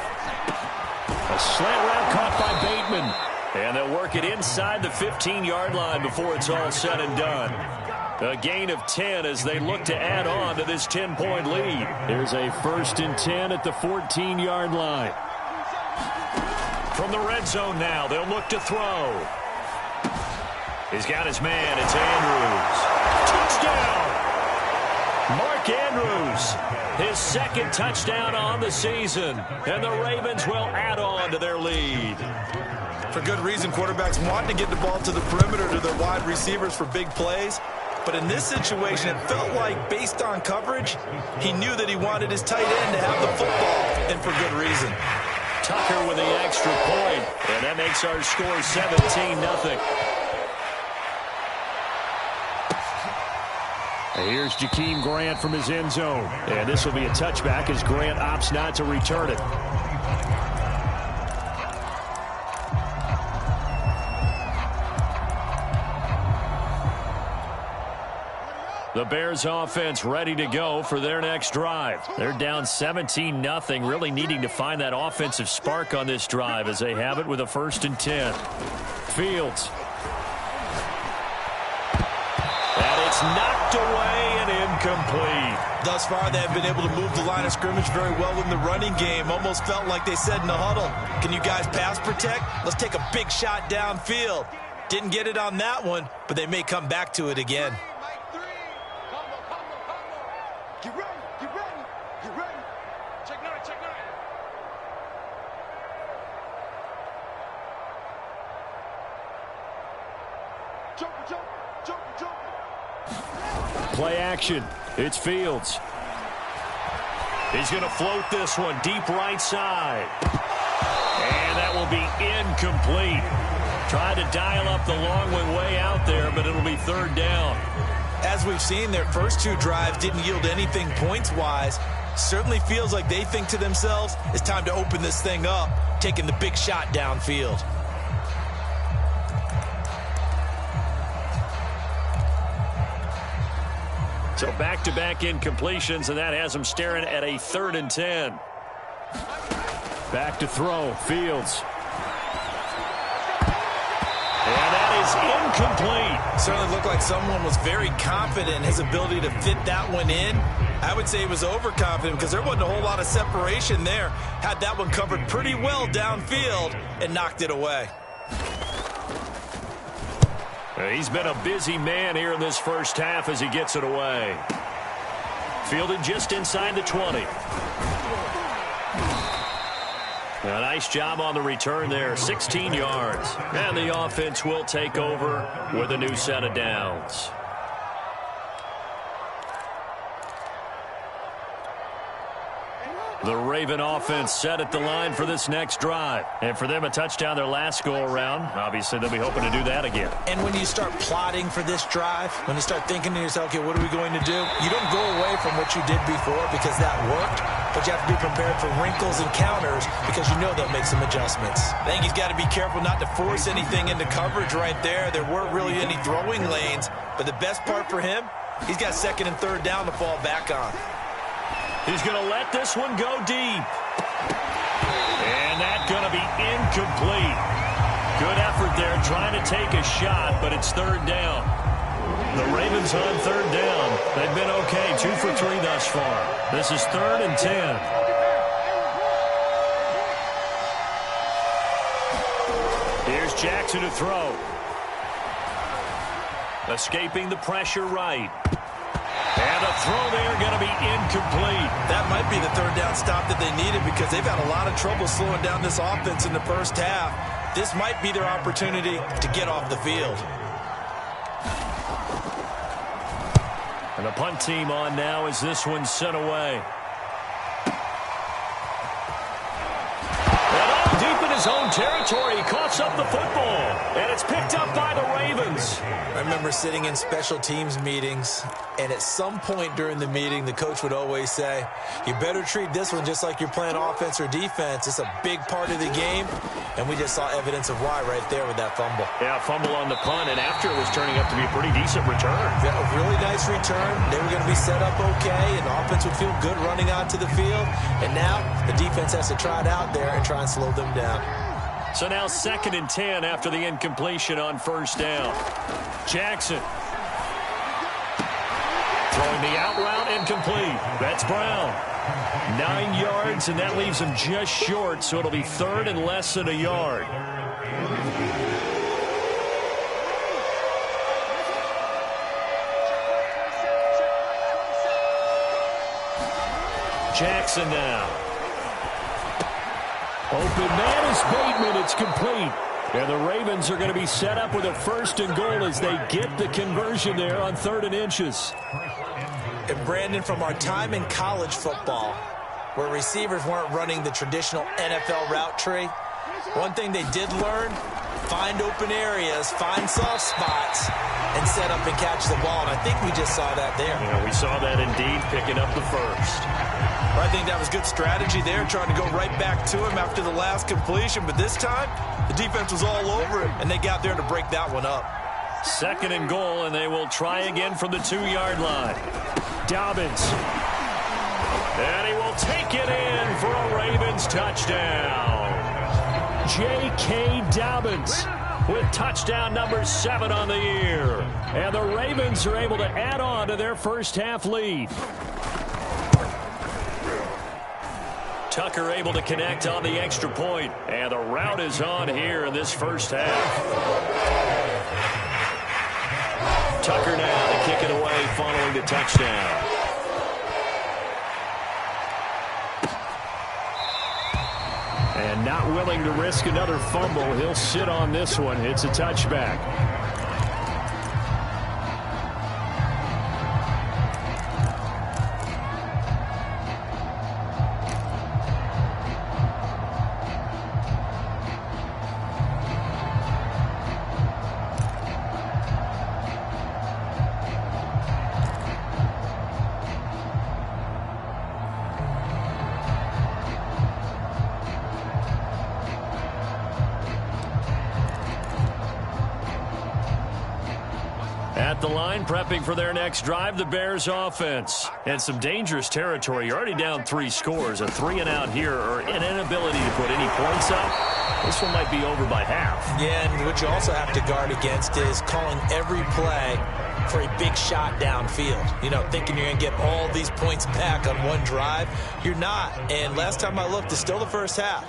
S1: A slant route caught by Bateman. And they'll work it inside the 15-yard line before it's all said and done. A gain of 10 as they look to add on to this 10-point lead. There's a 1st and 10 at the 14-yard line. From the red zone now, they'll look to throw. He's got his man. It's Andrews. Touchdown! Mark Andrews, his 2nd touchdown on the season. And the Ravens will add on to their lead.
S3: For good reason, quarterbacks want to get the ball to the perimeter to their wide receivers for big plays. But in this situation, it felt like, based on coverage, he knew that he wanted his tight end to have the football, and for good reason.
S1: Tucker with the extra point, and that makes our score 17-0.
S4: Here's Jakeem Grant from his end zone. And this will be a touchback as Grant opts not to return it. The Bears offense ready to go for their next drive. They're down 17-0, really needing to find that offensive spark on this drive as they have it with a 1st and 10. Fields.
S1: And it's knocked away and incomplete.
S3: Thus far, they have been able to move the line of scrimmage very well in the running game. Almost felt like they said in the huddle, can you guys pass protect? Let's take a big shot downfield. Didn't get it on that one, but they may come back to it again.
S4: Play action. It's Fields.
S1: He's going to float this one deep right side. And that will be incomplete. Tried to dial up the long one way out there, but it'll be 3rd down.
S3: As we've seen, their first 2 drives didn't yield anything points-wise. Certainly feels like they think to themselves, it's time to open this thing up, taking the big shot downfield.
S1: So back-to-back incompletions, and that has them staring at a 3rd and 10.
S4: Back to throw. Fields.
S1: And that is incomplete.
S3: Certainly looked like someone was very confident in his ability to fit that one in. I would say he was overconfident because there wasn't a whole lot of separation there. Had that one covered pretty well downfield and knocked it away.
S1: He's been a busy man here in this first half as he gets it away. Fielded just inside the 20. A nice job on the return there, 16 yards. And the offense will take over with a new set of downs. The Raven offense set at the line for this next drive. And for them, a touchdown their last go-around. Obviously, they'll be hoping to do that again.
S3: And when you start plotting for this drive, when you start thinking to yourself, okay, what are we going to do? You don't go away from what you did before because that worked, but you have to be prepared for wrinkles and counters because you know they'll make some adjustmts. I think he's got to be careful not to force anything into coverage right there. There weren't really any throwing lanes, but the best part for him, he's got 2nd and 3rd down to fall back on.
S1: He's going to let this one go deep. And that's going to be incomplete. Good effort there trying to take a shot, but it's 3rd down. The Ravens on 3rd down. They've been okay, 2 for 3 thus far. This is 3rd and 10. Here's Jackson to throw. Escaping the pressure right. And a throw there going to be incomplete.
S3: That might be the 3rd down stop that they needed because they've had a lot of trouble slowing down this offense in the first half. This might be their opportunity to get off the field.
S1: And the punt team on now as this one's sent away. And all deep in his own territory, he coughs up the football. And it's picked up by the Ravens.
S3: I remember sitting in special teams meetings, and at some point during the meeting, the coach would always say, you better treat this one just like you're playing offense or defense. It's a big part of the game, and we just saw evidence of why right there with that fumble.
S1: Yeah, fumble on the punt, and after it was turning up to be a pretty decent return.
S3: Yeah, a really nice return. They were going to be set up okay, and the offense would feel good running onto the field, and now the defense has to try it out there and try and slow them down.
S1: So now 2nd and 10 after the incompletion on 1st down. Jackson. Throwing the out route incomplete. That's Brown. 9 yards, and that leaves him just short, so it'll be 3rd and less than a yard. Jackson now.
S4: Open man is Bateman. It's complete. And the Ravens are going to be set up with a 1st and goal as they get the conversion there on 3rd and inches.
S3: And Brandon, from our time in college football, where receivers weren't running the traditional NFL route tree, one thing they did learn find open areas, find soft spots, and set up and catch the ball. And I think we just saw that there.
S4: Yeah, we saw that indeed, picking up the first.
S3: I think that was good strategy there, trying to go right back to him after the last completion. But this time, the defense was all over him, and they got there to break that one up.
S1: 2nd and goal, and they will try again from the 2-yard line. Dobbins. And he will take it in for a Ravens touchdown. J.K. Dobbins with touchdown number 7 on the year. And the Ravens are able to add on to their first half lead. Tucker able to connect on the extra point. And the route is on here in this first half. Tucker now to kick it away following the touchdown. And not willing to risk another fumble. He'll sit on this one. It's a touchback. At the line, prepping for their next drive, the Bears offense. And some dangerous territory. You're already down 3 scores. A 3-and-out here, or an inability to put any points up. This one might be over by half.
S3: Yeah, and what you also have to guard against is calling every play for a big shot downfield. You know, thinking you're going to get all these points back on one drive. You're not. And last time I looked, it's still the first half.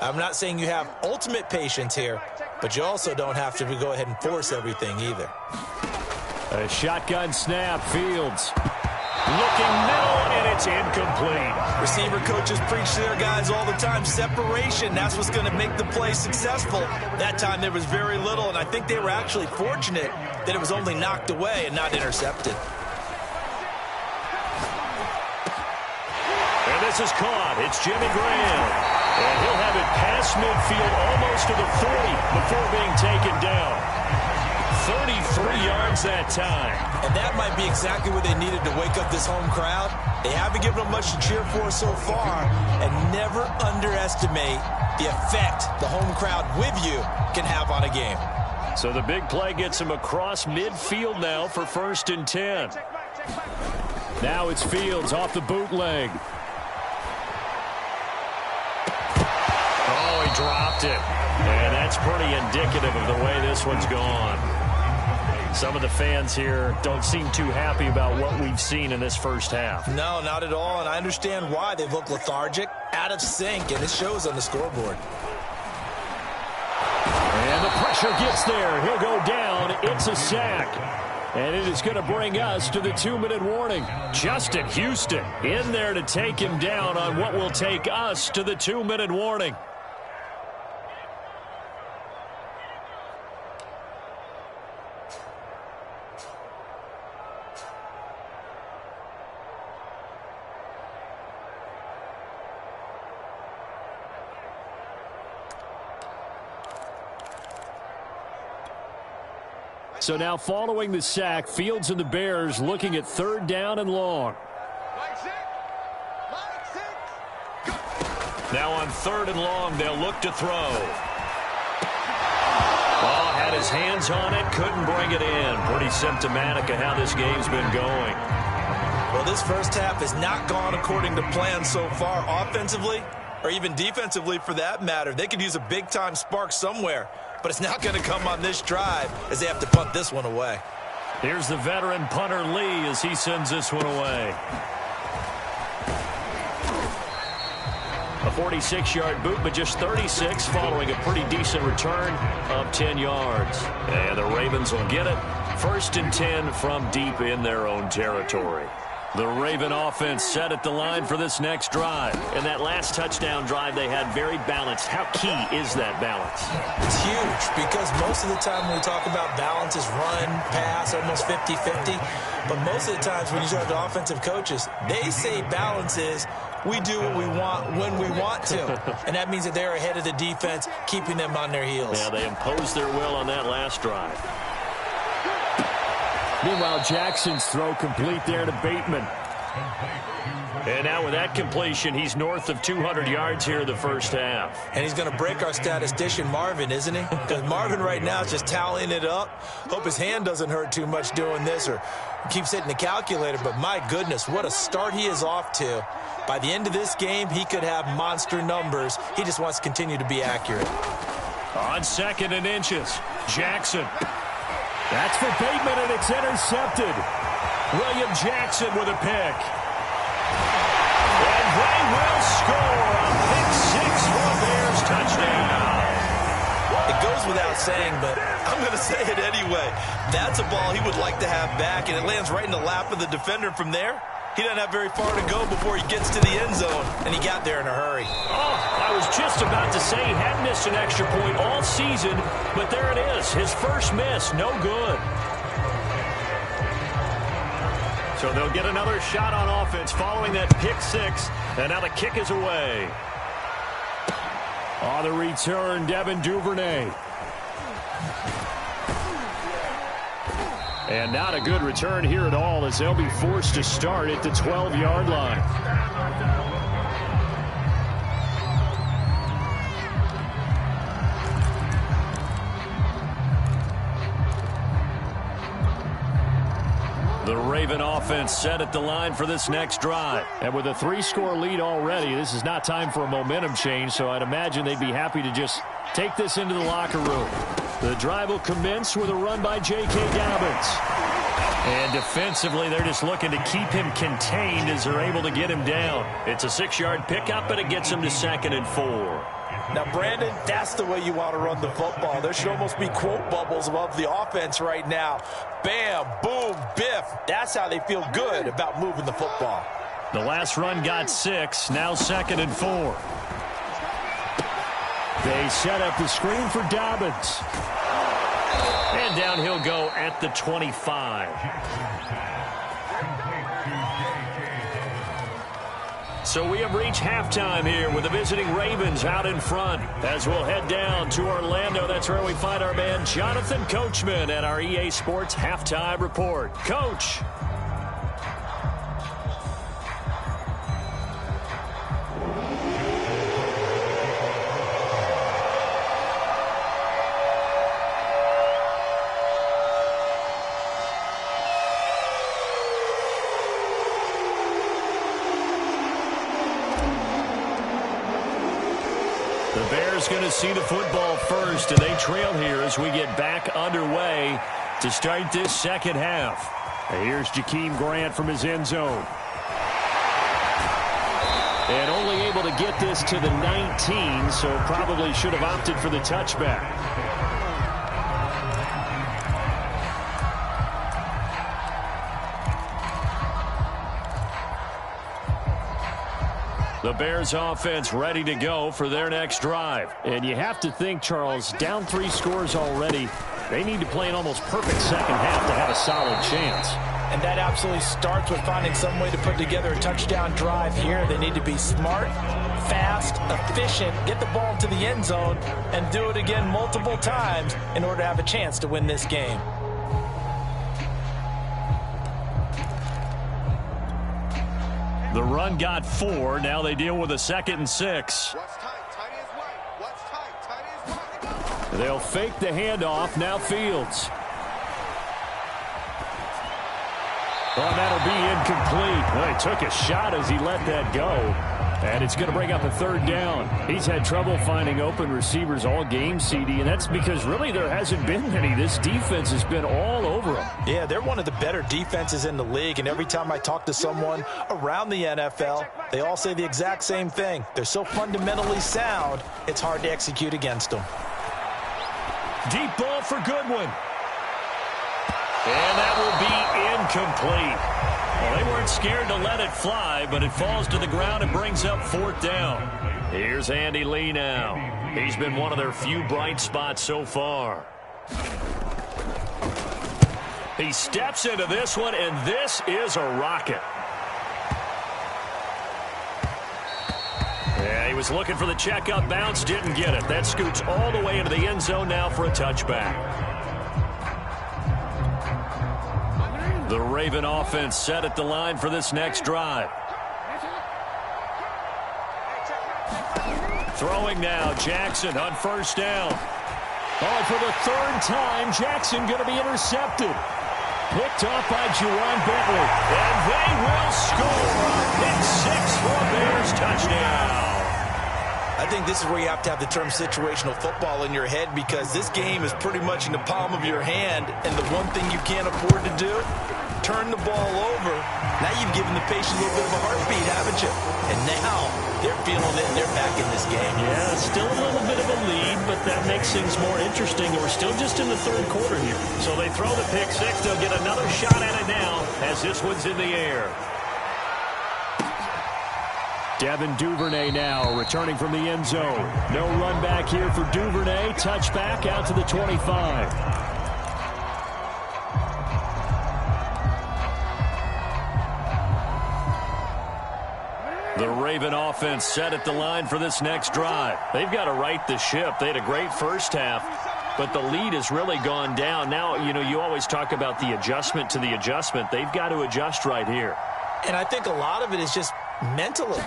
S3: I'm not saying you have ultimate patience here, but you also don't have to go ahead and force everything either.
S1: A shotgun snap, Fields. Looking middle, and it's incomplete.
S3: Receiver coaches preach to their guys all the time. Separation, that's what's going to make the play successful. That time there was very little, and I think they were actually fortunate that it was only knocked away and not intercepted.
S1: And this is caught. It's Jimmy Graham. And he'll have it past midfield almost to the 40 before being taken down. 33 yards that time.
S3: And that might be exactly what they needed to wake up this home crowd. They haven't given them much to cheer for so far. And never underestimate the effect the home crowd with you can have on a game.
S1: So the big play gets him across midfield now for 1st and 10. Now it's Fields off the bootleg. Oh, he dropped it. And that's pretty indicative of the way this one's gone. Some of the fans here don't seem too happy about what we've seen in this first half.
S3: No, not at all, and I understand why. They look lethargic, out of sync, and it shows on the scoreboard.
S1: And the pressure gets there. He'll go down. It's a sack. And it is going to bring us to the 2-minute warning. Justin Houston in there to take him down on what will take us to the 2-minute warning. So now following the sack, Fields and the Bears looking at 3rd down and long. Now on 3rd and long, they'll look to throw. Oh, had his hands on it, couldn't bring it in. Pretty symptomatic of how this game's been going.
S3: Well, this first half has not gone according to plan so far offensively, or even defensively for that matter. They could use a big-time spark somewhere. But it's not going to come on this drive as they have to punt this one away.
S1: Here's the veteran punter Lee as he sends this one away. A 46-yard boot, but just 36 following a pretty decent return of 10 yards. And the Ravens will get it. 1st and 10 from deep in their own territory. The Raven offense set at the line for this next drive.
S4: And that last touchdown drive they had very balanced. How key is that balance?
S3: It's huge because most of the time when we talk about balance is run, pass, almost 50-50. But most of the times when you talk to offensive coaches, they say balance is we do what we want when we want to. And that means that they're ahead of the defense, keeping them on their heels.
S4: Yeah, they imposed their will on that last drive. Meanwhile, Jackson's throw complete there to Bateman.
S1: And now with that completion, he's north of 200 yards here in the first half.
S3: And he's going to break our statistician, Marvin, isn't he? Because Marvin right now is just tallying it up. Hope his hand doesn't hurt too much doing this or keeps hitting the calculator. But my goodness, what a start he is off to. By the end of this game, he could have monster numbers. He just wants to continue to be accurate.
S1: On 2nd and inches, Jackson.
S4: That's for Bateman, and it's intercepted.
S1: William Jackson with a pick. And they will score a pick 6 for a Bears touchdown.
S3: It goes without saying, but I'm going to say it anyway. That's a ball he would like to have back, and it lands right in the lap of the defender from there. He doesn't have very far to go before he gets to the end zone, and he got there in a hurry.
S1: Oh, I was just about to say he hadn't missed an extra point all season, but there it is. His first miss, no good. So they'll get another shot on offense following that pick 6, and now the kick is away.
S4: On the return, Devin Duvernay. And not a good return here at all as they'll be forced to start at the 12-yard line. The Raven offense set at the line for this next drive. And with a 3-score lead already, this is not time for a momentum change, so I'd imagine they'd be happy to just take this into the locker room. The drive will commence with a run by J.K. Dobbins.
S1: And defensively, they're just looking to keep him contained as they're able to get him down. It's a 6-yard pickup, but it gets him to 2nd and 4.
S2: Now, Brandon, that's the way you want to run the football. There should almost be quote bubbles above the offense right now. Bam, boom, biff. That's how they feel good about moving the football.
S1: The last run got 6, now 2nd and 4.
S4: They set up the screen for Dobbins.
S1: And down he'll go at the 25. So we have reached halftime here with the visiting Ravens out in front. As we'll head down to Orlando, that's where we find our man Jonathan Coachman at our EA Sports Halftime Report. Coach. The Bears going to see the football first, and they trail here as we get back underway to start this second half.
S4: And here's Jakeem Grant from his end zone. And only able to get this to the 19, so probably should have opted for the touchback.
S1: The Bears offense ready to go for their next drive.
S4: And you have to think, Charles, down 3 scores already. They need to play an almost perfect second half to have a solid chance.
S2: And that absolutely starts with finding some way to put together a touchdown drive here. They need to be smart, fast, efficient, get the ball to the end zone, and do it again multiple times in order to have a chance to win this game.
S1: The run got 4. Now they deal with a 2nd and 6.
S4: They'll fake the handoff. Now Fields.
S1: Oh, that'll be incomplete.
S4: Well, he took a shot as he let that go. And it's going to bring up a 3rd down. He's had trouble finding open receivers all game, CD, and that's because really there hasn't been many. This defense has been all over them.
S2: Yeah, they're one of the better defenses in the league, and every time I talk to someone around the NFL, they all say the exact same thing. They're so fundamentally sound, it's hard to execute against them.
S1: Deep ball for Goodwin. And that will be incomplete. Well, they weren't scared to let it fly, but it falls to the ground and brings up 4th down. Here's Andy Lee now. He's been one of their few bright spots so far. He steps into this one, and this is a rocket. Yeah, he was looking for the checkup bounce, didn't get it. That scoots all the way into the end zone now for a touchback. The Raven offense set at the line for this next drive. Throwing now, Jackson on 1st down. Oh, for the 3rd time, Jackson going to be intercepted. Picked off by Juwan Bentley. And they will score. Pick 6 for a Bears touchdown.
S3: I think this is where you have to have the term situational football in your head, because this game is pretty much in the palm of your hand, and the one thing you can't afford to do, turn the ball over. Now you've given the patient a little bit of a heartbeat, haven't you? And now they're feeling it, and they're back in this game.
S1: Yeah, still a little bit of a lead, but that makes things more interesting. We're still just in the 3rd quarter here. So they throw the pick 6. They'll get another shot at it now as this one's in the air. Devin Duvernay now returning from the end zone. No run back here for Duvernay. Touchback out to the 25. The Raven offense set at the line for this next drive. They've got to right the ship. They had a great first half, but the lead has really gone down. Now, you know, you always talk about the adjustment to the adjustment. They've got to adjust right here.
S3: And I think a lot of it is just mentally.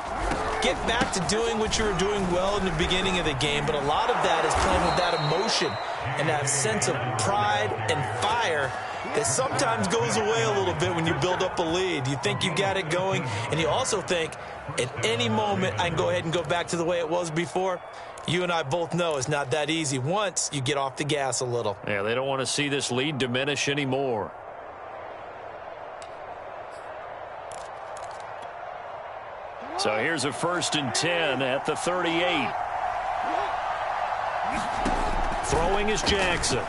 S3: Get back to doing what you were doing well in the beginning of the game, but a lot of that is playing with that emotion and that sense of pride and fire that sometimes goes away a little bit when you build up a lead. You think you've got it going, and you also think at any moment I can go ahead and go back to the way it was before. You and I both know it's not that easy once you get off the gas a little.
S1: Yeah, they don't want to see this lead diminish anymore. So here's a 1st and 10 at the 38. Throwing is Jackson.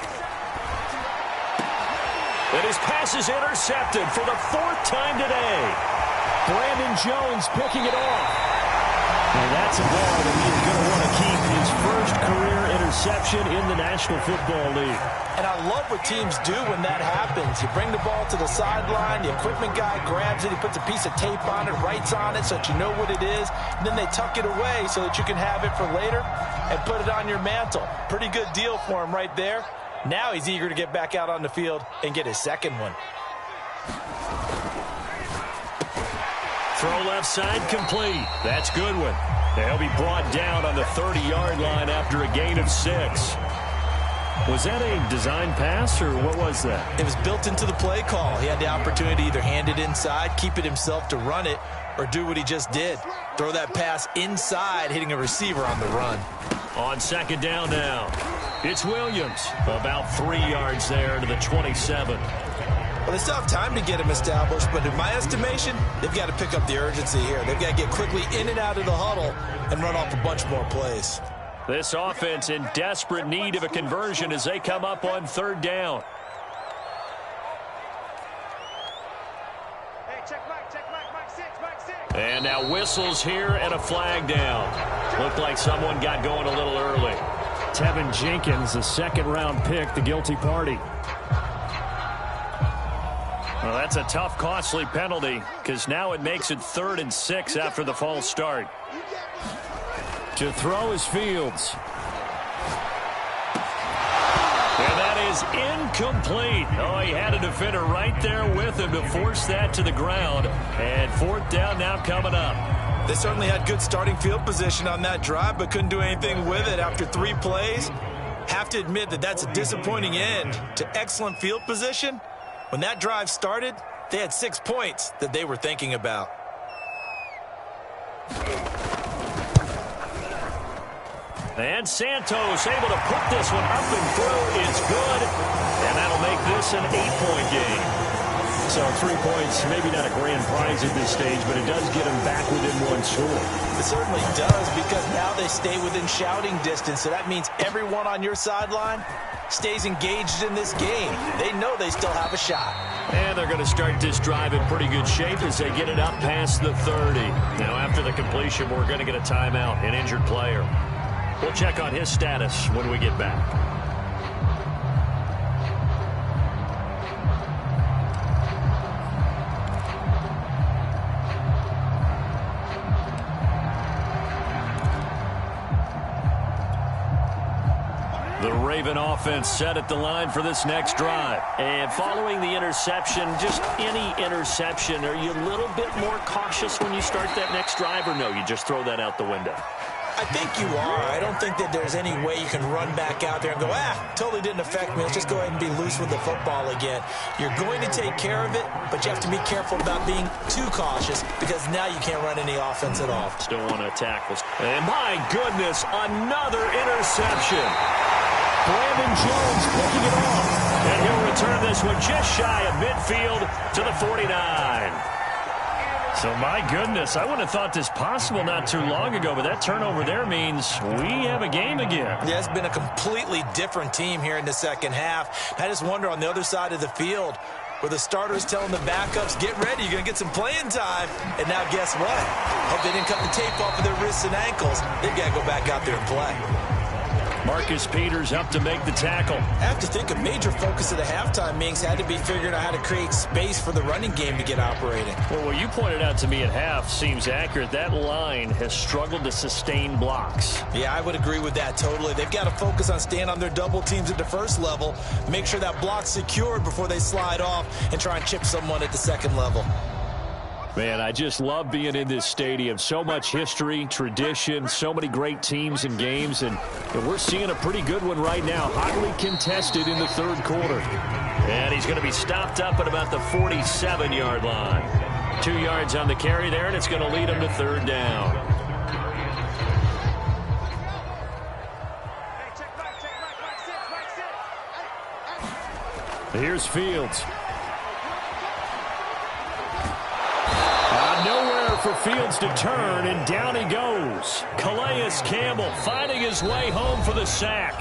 S1: And his pass is intercepted for the 4th time today. Brandon Jones picking it off. And that's a ball that he is going to want to keep, his first career interception in the National Football League.
S2: And I love what teams do when that happens. You bring the ball to the sideline, the equipment guy grabs it, he puts a piece of tape on it, writes on it so that you know what it is, and then they tuck it away so that you can have it for later and put it on your mantle. Pretty good deal for him right there. Now he's eager to get back out on the field and get his 2nd one.
S1: Throw left side complete. That's Goodwin. He'll be brought down on the 30-yard line after a gain of 6. Was that a design pass, or what was that?
S2: It was built into the play call. He had the opportunity to either hand it inside, keep it himself to run it, or do what he just did. Throw that pass inside, hitting a receiver on the run.
S1: On 2nd down now, it's Williams. About 3 yards there to the 27.
S2: Well, they still have time to get him established, but in my estimation, they've got to pick up the urgency here. They've got to get quickly in and out of the huddle and run off a bunch more plays.
S1: This offense in desperate need of a conversion as they come up on 3rd down. And now whistles here and a flag down. Looked like someone got going a little early.
S4: Tevin Jenkins, a 2nd-round pick, the guilty party.
S1: Well, that's a tough, costly penalty because now it makes it 3rd and 6 after the false start.
S4: To throw is Fields.
S1: And that is incomplete. Oh, he had a defender right there with him to force that to the ground. And 4th down now coming up.
S2: They certainly had good starting field position on that drive, but couldn't do anything with it after 3 plays. Have to admit that that's a disappointing end to excellent field position. When that drive started, they had 6 points that they were thinking about.
S1: And Santos able to put this one up and through. It's good. And that'll make this an 8-point game.
S4: So 3 points, maybe not a grand prize at this stage, but it does get them back within 1 score.
S2: It certainly does, because now they stay within shouting distance. So that means everyone on your sideline stays engaged in this game. They know they still have a shot.
S1: And they're going to start this drive in pretty good shape as they get it up past the 30. Now, after the completion, we're going to get a timeout, an injured player. We'll check on his status when we get back. The Raven offense set at the line for this next drive.
S4: And following the interception, just any interception, are you a little bit more cautious when you start that next drive, or no, you just throw that out the window?
S3: I think you are. I don't think that there's any way you can run back out there and go, totally didn't affect me. Let's just go ahead and be loose with the football again. You're going to take care of it, but you have to be careful about being too cautious because now you can't run any offense at all.
S4: Still want to tackle.
S1: And my goodness, another interception. Brandon Jones picking it off. And he'll return this one just shy of midfield to the 49. So, my goodness, I wouldn't have thought this possible not too long ago, but that turnover there means we have a game again.
S3: Yeah, it's been a completely different team here in the second half. I just wonder on the other side of the field where the starters telling the backups, get ready, you're going to get some playing time. And now guess what? Hope they didn't cut the tape off of their wrists and ankles. They've got to go back out there and play.
S1: Marcus Peters up to make the tackle.
S3: I have to think a major focus of the halftime meetings had to be figuring out how to create space for the running game to get operating.
S1: Well, what you pointed out to me at half seems accurate. That line has struggled to sustain blocks.
S3: Yeah, I would agree with that totally. They've got to focus on staying on their double teams at the first level, make sure that block's secured before they slide off and try and chip someone at the second level.
S1: Man, I just love being in this stadium. So much history, tradition, so many great teams and games, and we're seeing a pretty good one right now. Hotly contested in the third quarter. And he's going to be stopped up at about the 47-yard line. 2 yards on the carry there, and it's going to lead him to third down. Here's Fields. Nowhere for Fields to turn, and down he goes. Calais Campbell finding his way home for the sack.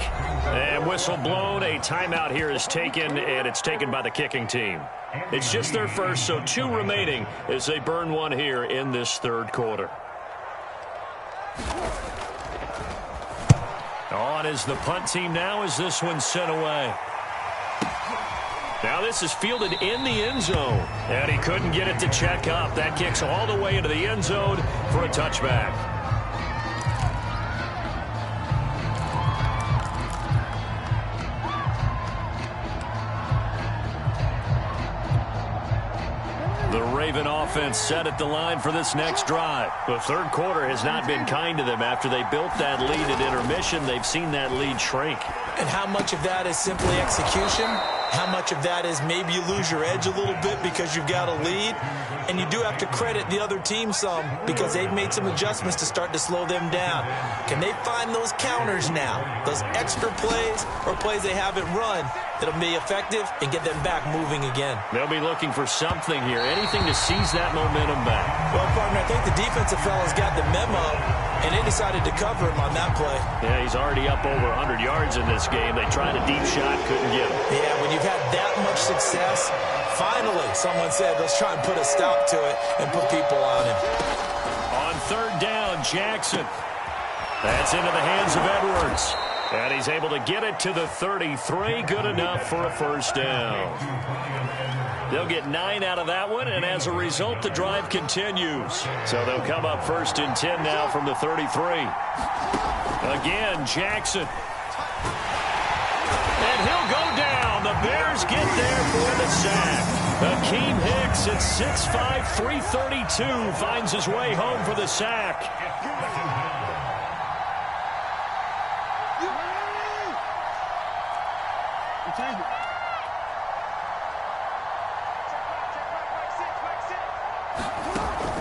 S1: And whistle blown. A timeout here is taken, and it's taken by the kicking team. It's just their first, so 2 remaining as they burn one here in this third quarter. On is the punt team now as this one's sent away. Now this is fielded in the end zone, and he couldn't get it to check up. That kicks all the way into the end zone for a touchback. The Raven offense set at the line for this next drive. The third quarter has not been kind to them. After they built that lead at intermission, they've seen that lead shrink.
S3: And how much of that is simply execution? How much of that is maybe you lose your edge a little bit because you've got a lead? And you do have to credit the other team some because they've made some adjustments to start to slow them down. Can they find those counters now, those extra plays or plays they haven't run that'll be effective and get them back moving again?
S1: They'll be looking for something here, anything to seize that momentum back.
S3: Well, partner, I think the defensive fellas got the memo, and they decided to cover him on that play.
S1: Yeah, he's already up over 100 yards in this game. They tried a deep shot, couldn't get him.
S3: Yeah, when you've had that much success, finally, someone said, let's try and put a stop to it and put people on him.
S1: On third down, Jackson. That's into the hands of Edwards. And he's able to get it to the 33. Good enough for a first down. They'll get 9 out of that one, and as a result, the drive continues. So they'll come up first and 10 now from the 33. Again, Jackson. And he'll go down. The Bears get there for the sack. Akeem Hicks at 6'5", 332 finds his way home for the sack.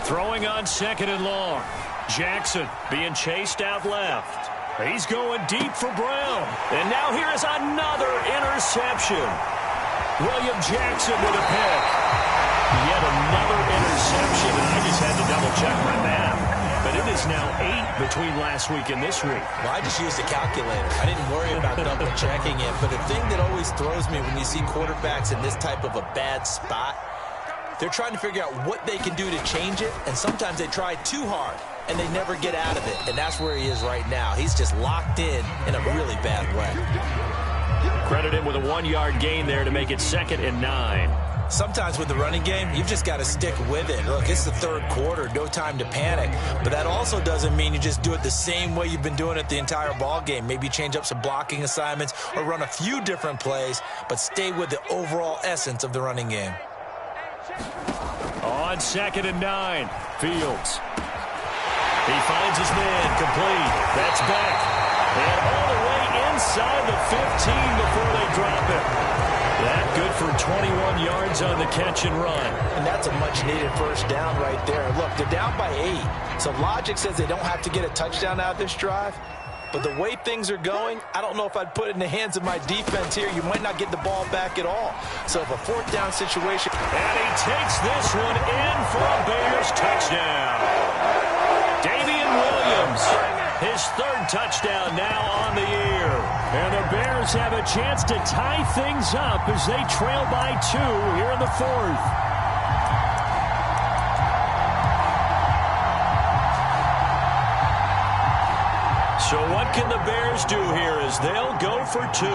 S1: Throwing on second and long. Jackson being chased out left. He's going deep for Brown. And now here is another interception. William Jackson with a pick. Yet another interception, and I just had to double-check my math. But it is It's now 8 between last week and this week.
S3: Well, I just used a calculator. I didn't worry about double checking it. But the thing that always throws me when you see quarterbacks in this type of a bad spot, they're trying to figure out what they can do to change it, and sometimes they try too hard, and they never get out of it. And that's where he is right now. He's just locked in a really bad way.
S1: Credit him with a 1-yard gain there to make it 2nd and 9.
S3: Sometimes with the running game, you've just got to stick with it. Look, it's the third quarter, no time to panic. But that also doesn't mean you just do it the same way you've been doing it the entire ball game. Maybe change up some blocking assignments or run a few different plays, but stay with the overall essence of the running game.
S1: On 2nd and 9, Fields. He finds his man, complete. That's back. And all the way inside the 15 before they drop it. That good for 21 yards on the catch and run.
S2: And that's a much-needed first down right there. Look, they're down by 8. So logic says they don't have to get a touchdown out of this drive. But the way things are going, I don't know if I'd put it in the hands of my defense here. You might not get the ball back at all. So if a 4th down situation.
S1: And he takes this one in for a Bears touchdown. Damian Williams, his 3rd touchdown now on the year. And the Bears have a chance to tie things up as they trail by 2 here in the 4th. So what can the Bears do here as they'll go for 2?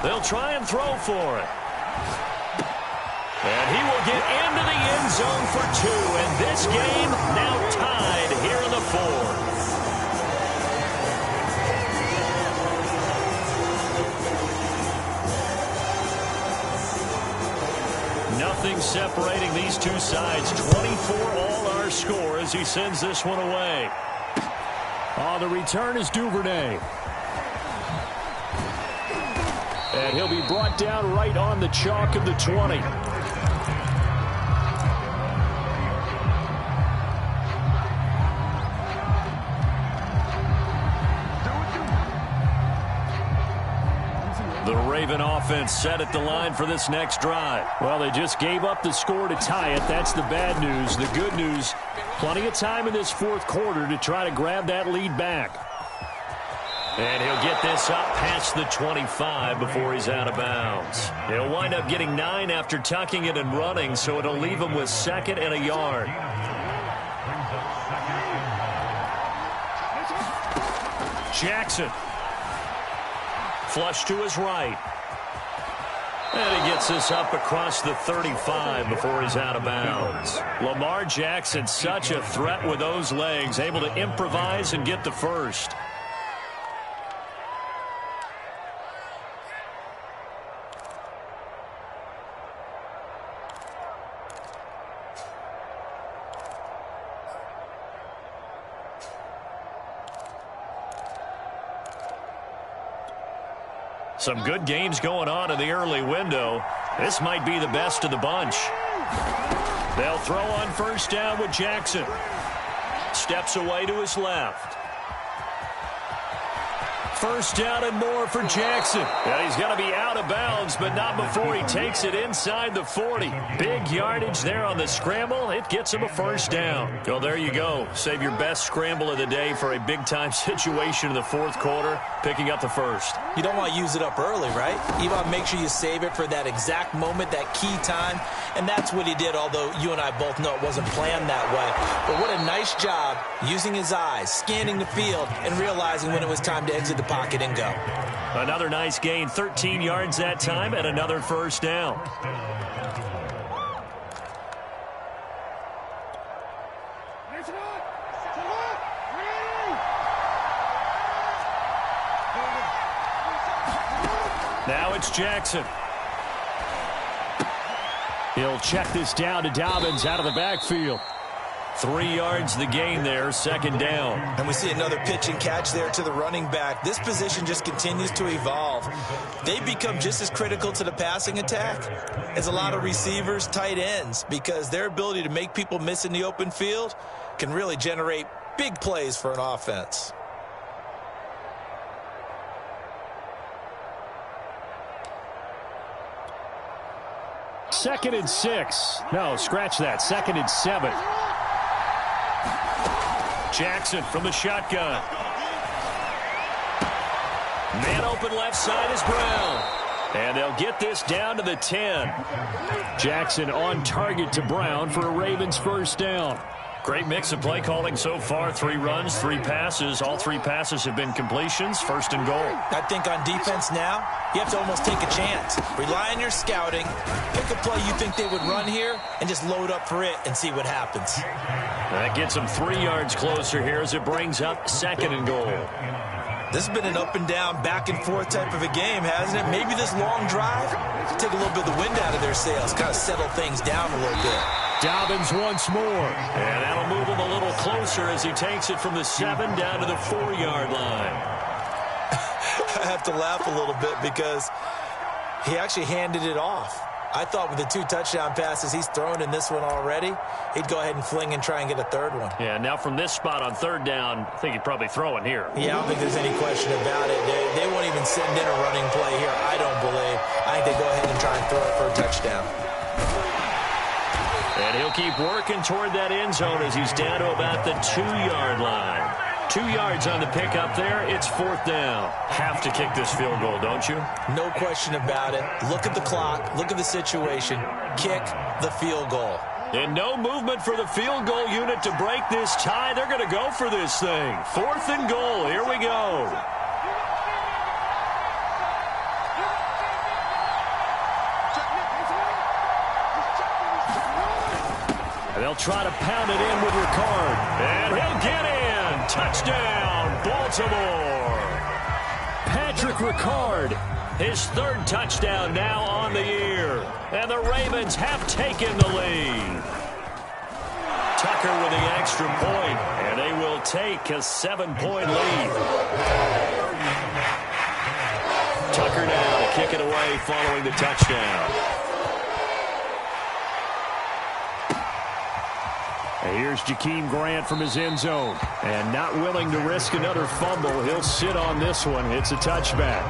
S1: They'll try and throw for it. And he will get into the end zone for 2. And this game now tied here in the 4th. Nothing separating these two sides. 24 all our score as he sends this one away. On the return is Duvernay. And he'll be brought down right on the chalk of the 20. The Raven offense set at the line for this next drive. Well, they just gave up the score to tie it. That's the bad news. The good news, plenty of time in this 4th quarter to try to grab that lead back. And he'll get this up past the 25 before he's out of bounds. He'll wind up getting 9 after tucking it and running, so it'll leave him with 2nd and a yard. Jackson. Flush to his right. And he gets this up across the 35 before he's out of bounds. Lamar Jackson, such a threat with those legs, able to improvise and get the first. Some good games going on in the early window. This might be the best of the bunch. They'll throw on 1st down with Jackson. Steps away to his left. 1st down and more for Jackson. Yeah, he's going to be out of bounds, but not before he takes it inside the 40. Big yardage there on the scramble. It gets him a 1st down. Well, there you go. Save your best scramble of the day for a big-time situation in the 4th quarter, picking up the 1st.
S3: You don't want to use it up early, right? You want to make sure you save it for that exact moment, that key time. And that's what he did, although you and I both know it wasn't planned that way. But what a nice job using his eyes, scanning the field, and realizing when it was time to exit the pocket and go.
S1: Another nice gain, 13 yards that time, and another 1st down. Now it's Jackson. He'll check this down to Dobbins out of the backfield. 3 yards the gain there, 2nd down.
S3: And we see another pitch and catch there to the running back. This position just continues to evolve. They become just as critical to the passing attack as a lot of receivers, tight ends, because their ability to make people miss in the open field can really generate big plays for an offense.
S4: 2nd and 6. No, scratch that. 2nd and 7.
S1: Jackson from the shotgun. Man open left side is Brown. And they'll get this down to the 10.
S4: Jackson on target to Brown for a Ravens first down.
S1: Great mix of play calling so far. 3 runs, 3 passes. All 3 passes have been completions. 1st and goal.
S3: I think on defense now, you have to almost take a chance. Rely on your scouting. Pick a play you think they would run here and just load up for it and see what happens.
S1: That gets them 3 yards closer here as it brings up 2nd and goal.
S3: This has been an up and down, back and forth type of a game, hasn't it? Maybe this long drive take a little bit of the wind out of their sails, kind of settle things down a little bit.
S4: Dobbins once more.
S1: And that'll move him a little closer as he takes it from the 7 down to the 4-yard line.
S3: I have to laugh a little bit because he actually handed it off. I thought with the 2 touchdown passes he's thrown in this one already, he'd go ahead and fling and try and get a 3rd one.
S1: Yeah, now from this spot on 3rd down, I think he'd probably throw it here.
S3: Yeah, I don't think there's any question about it. They won't even send in a running play here, I don't believe. I think they go ahead and try and throw it for a touchdown.
S1: And he'll keep working toward that end zone as he's down to about the 2-yard line. 2 yards on the pickup there. It's 4th down. Have to kick this field goal, don't you?
S3: No question about it. Look at the clock. Look at the situation. Kick the field goal.
S1: And no movement for the field goal unit to break this tie. They're going to go for this thing. 4th and goal. Here we go.
S4: They'll try to pound it in with Ricard.
S1: And he'll get in. Touchdown, Baltimore.
S4: Patrick Ricard.
S1: His 3rd touchdown now on the year. And the Ravens have taken the lead. Tucker with the extra point. And they will take a 7-point lead. Tucker now to kick it away following the touchdown.
S4: Here's Jakeem Grant from his end zone. And not willing to risk another fumble. He'll sit on this one. It's a touchback.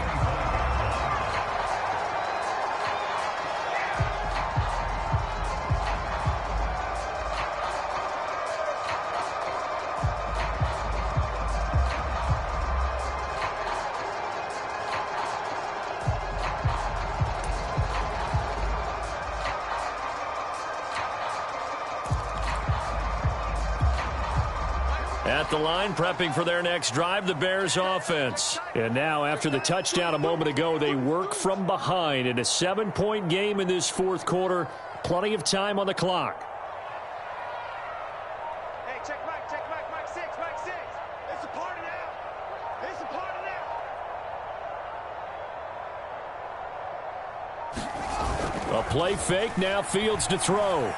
S1: At the line, prepping for their next drive, the Bears offense.
S4: And now, after the touchdown a moment ago, they work from behind in a 7-point game in this 4th quarter. Plenty of time on the clock.
S5: Hey, check Mike 6, Mike 6. It's a party now. It's a party now.
S4: A play fake, now Fields to throw.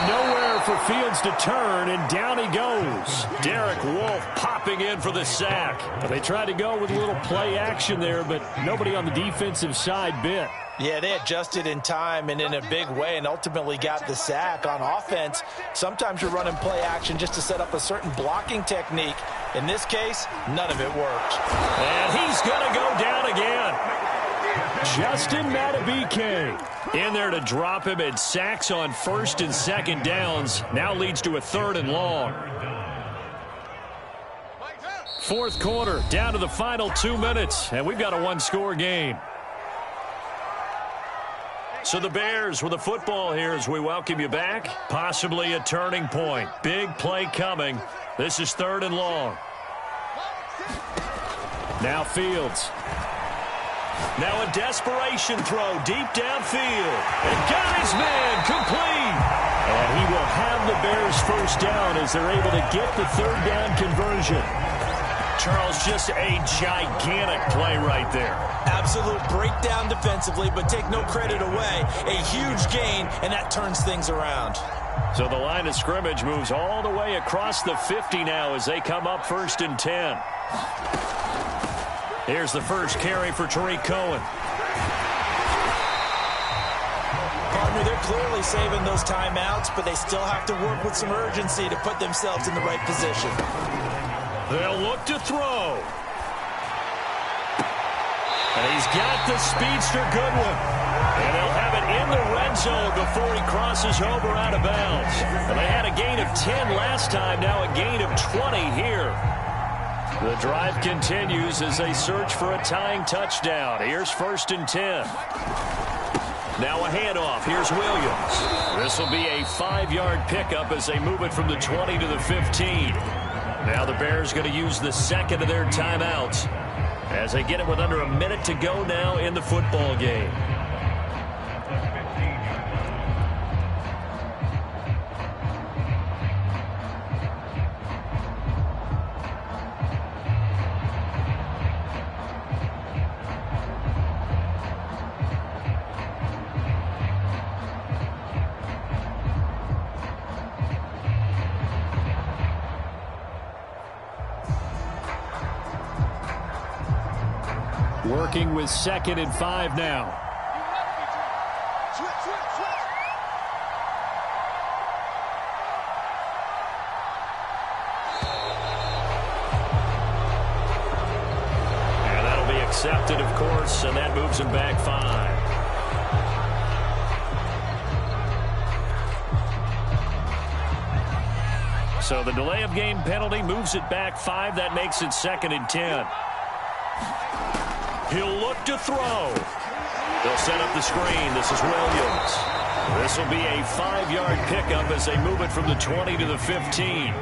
S4: Nowhere for Fields to turn, and down he goes.
S1: Derek Wolfe popping in for the sack.
S4: They tried to go with a little play action there, but nobody on the defensive side bit.
S2: Yeah, they adjusted in time and in a big way and ultimately got the sack. On offense, sometimes you're running play action just to set up a certain blocking technique. In this case, none of it worked.
S1: And he's going to go down again.
S4: Justin Madubuike
S1: in there to drop him, and sacks on 1st and 2nd downs. Now leads to a 3rd and long. 4th quarter, down to the final 2 minutes, and we've got a 1-score game. So the Bears with the football here as we welcome you back. Possibly a turning point. Big play coming. This is 3rd and long.
S4: Now Fields.
S1: Now a desperation throw deep downfield. And got his man complete.
S4: And he will have the Bears first down as they're able to get the 3rd down conversion.
S1: Charles, just a gigantic play right there.
S3: Absolute breakdown defensively, but take no credit away. A huge gain, and that turns things around.
S1: So the line of scrimmage moves all the way across the 50 now as they come up 1st and 10. Here's the first carry for Tariq Cohen.
S3: Partner, they're clearly saving those timeouts, but they still have to work with some urgency to put themselves in the right position.
S1: They'll look to throw. And he's got the speedster Goodwin. And they'll have it in the red zone before he crosses over out of bounds. And they had a gain of 10 last time, now a gain of 20 here. The drive continues as they search for a tying touchdown. Here's 1st and 10. Now a handoff. Here's Williams. This will be a 5-yard pickup as they move it from the 20 to the 15. Now the Bears going to use the second of their timeouts as they get it with under a minute to go now in the football game. Working with 2nd and 5 now. And that'll be accepted, of course, and that moves him back 5. So the delay of game penalty moves it back 5. That makes it 2nd and 10. He'll look to throw. They'll set up the screen. This is Williams. This will be a 5-yard pickup as they move it from the 20 to the 15.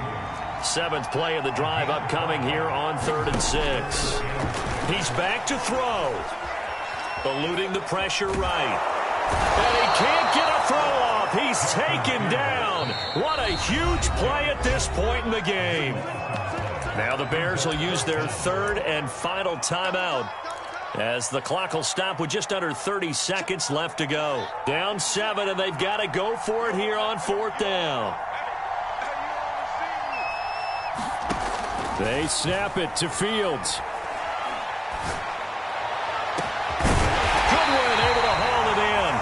S1: 7th play of the drive upcoming here on 3rd and 6. He's back to throw. Eluding the pressure right. And he can't get a throw off. He's taken down. What a huge play at this point in the game. Now the Bears will use their 3rd and final timeout, as the clock will stop with just under 30 seconds left to go. Down 7, and they've got to go for it here on 4th down. They snap it to Fields. Goodwin able to haul it in.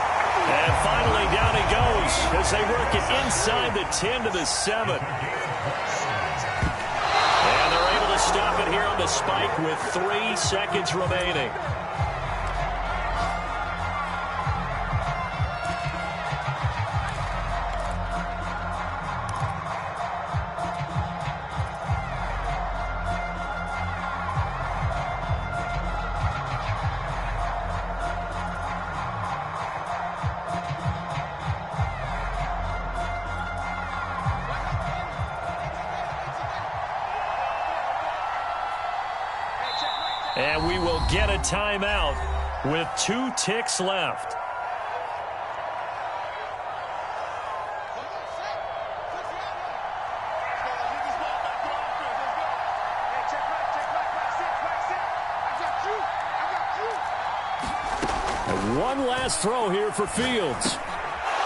S1: And finally down he goes as they work it inside the 10 to the 7. And they're able to stop it here on the spike with 3 seconds remaining. And we will get a timeout with 2 ticks left. And one last throw here for Fields.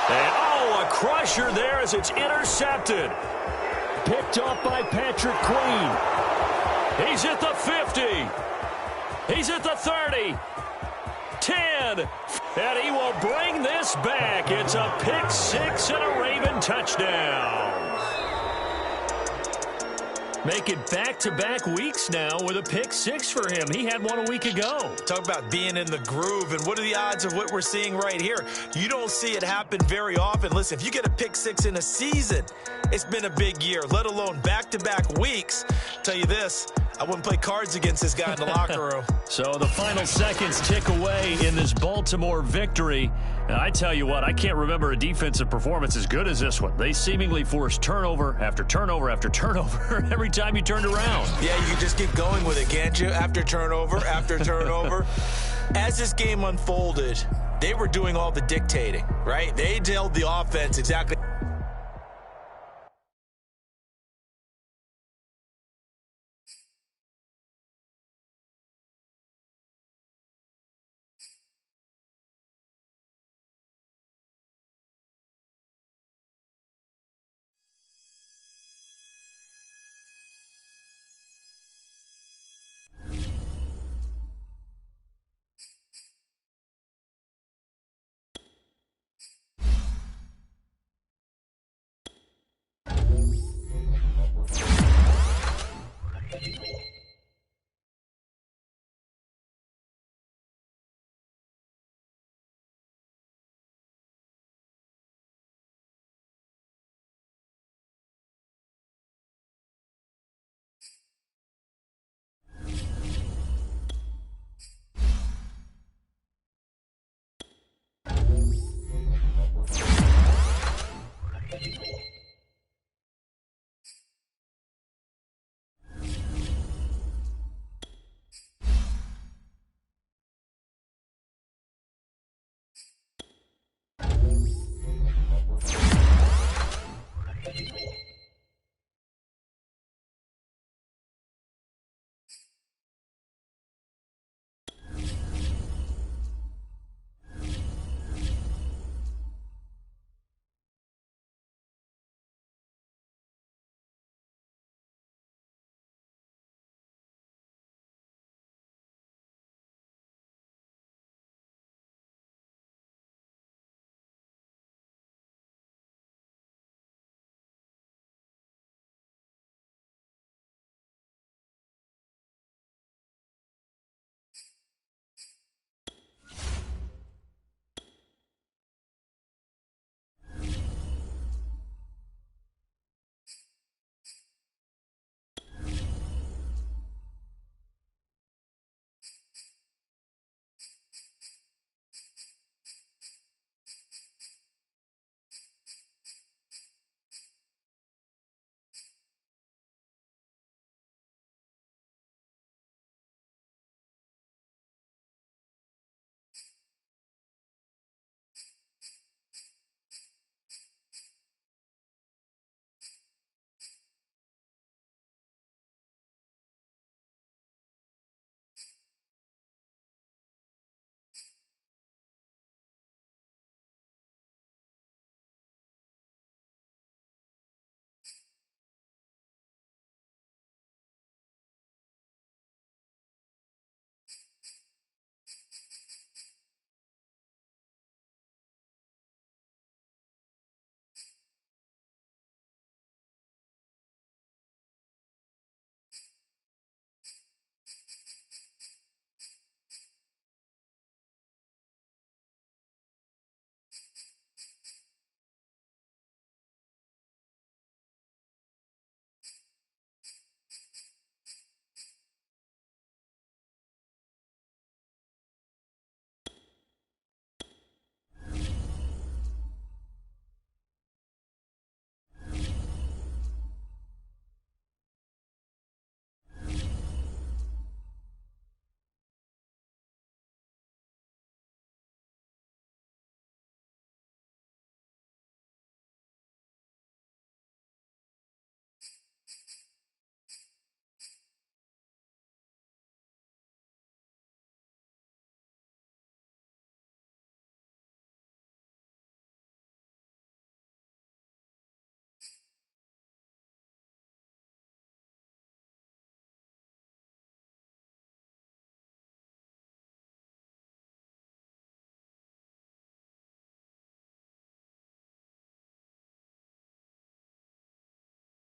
S1: And oh, a crusher there as it's intercepted. Picked off by Patrick Queen. He's at the 50. He's at the 30, 10, and he will bring this back. It's a pick 6 and a Raven touchdown. Making back-to-back weeks now with a pick 6 for him. He had one a week ago.
S3: Talk about being in the groove, and what are the odds of what we're seeing right here? You don't see it happen very often. Listen, if you get a pick 6 in a season, it's been a big year, let alone back-to-back weeks. I'll tell you this, I wouldn't play cards against this guy in the locker room.
S1: So the final seconds tick away in this Baltimore victory. And I tell you what, I can't remember a defensive performance as good as this one. They seemingly forced turnover after turnover after turnover every time you turned around.
S3: Yeah, you can just keep going with it, can't you? After turnover, after turnover. As this game unfolded, they were doing all the dictating, right? They held the offense exactly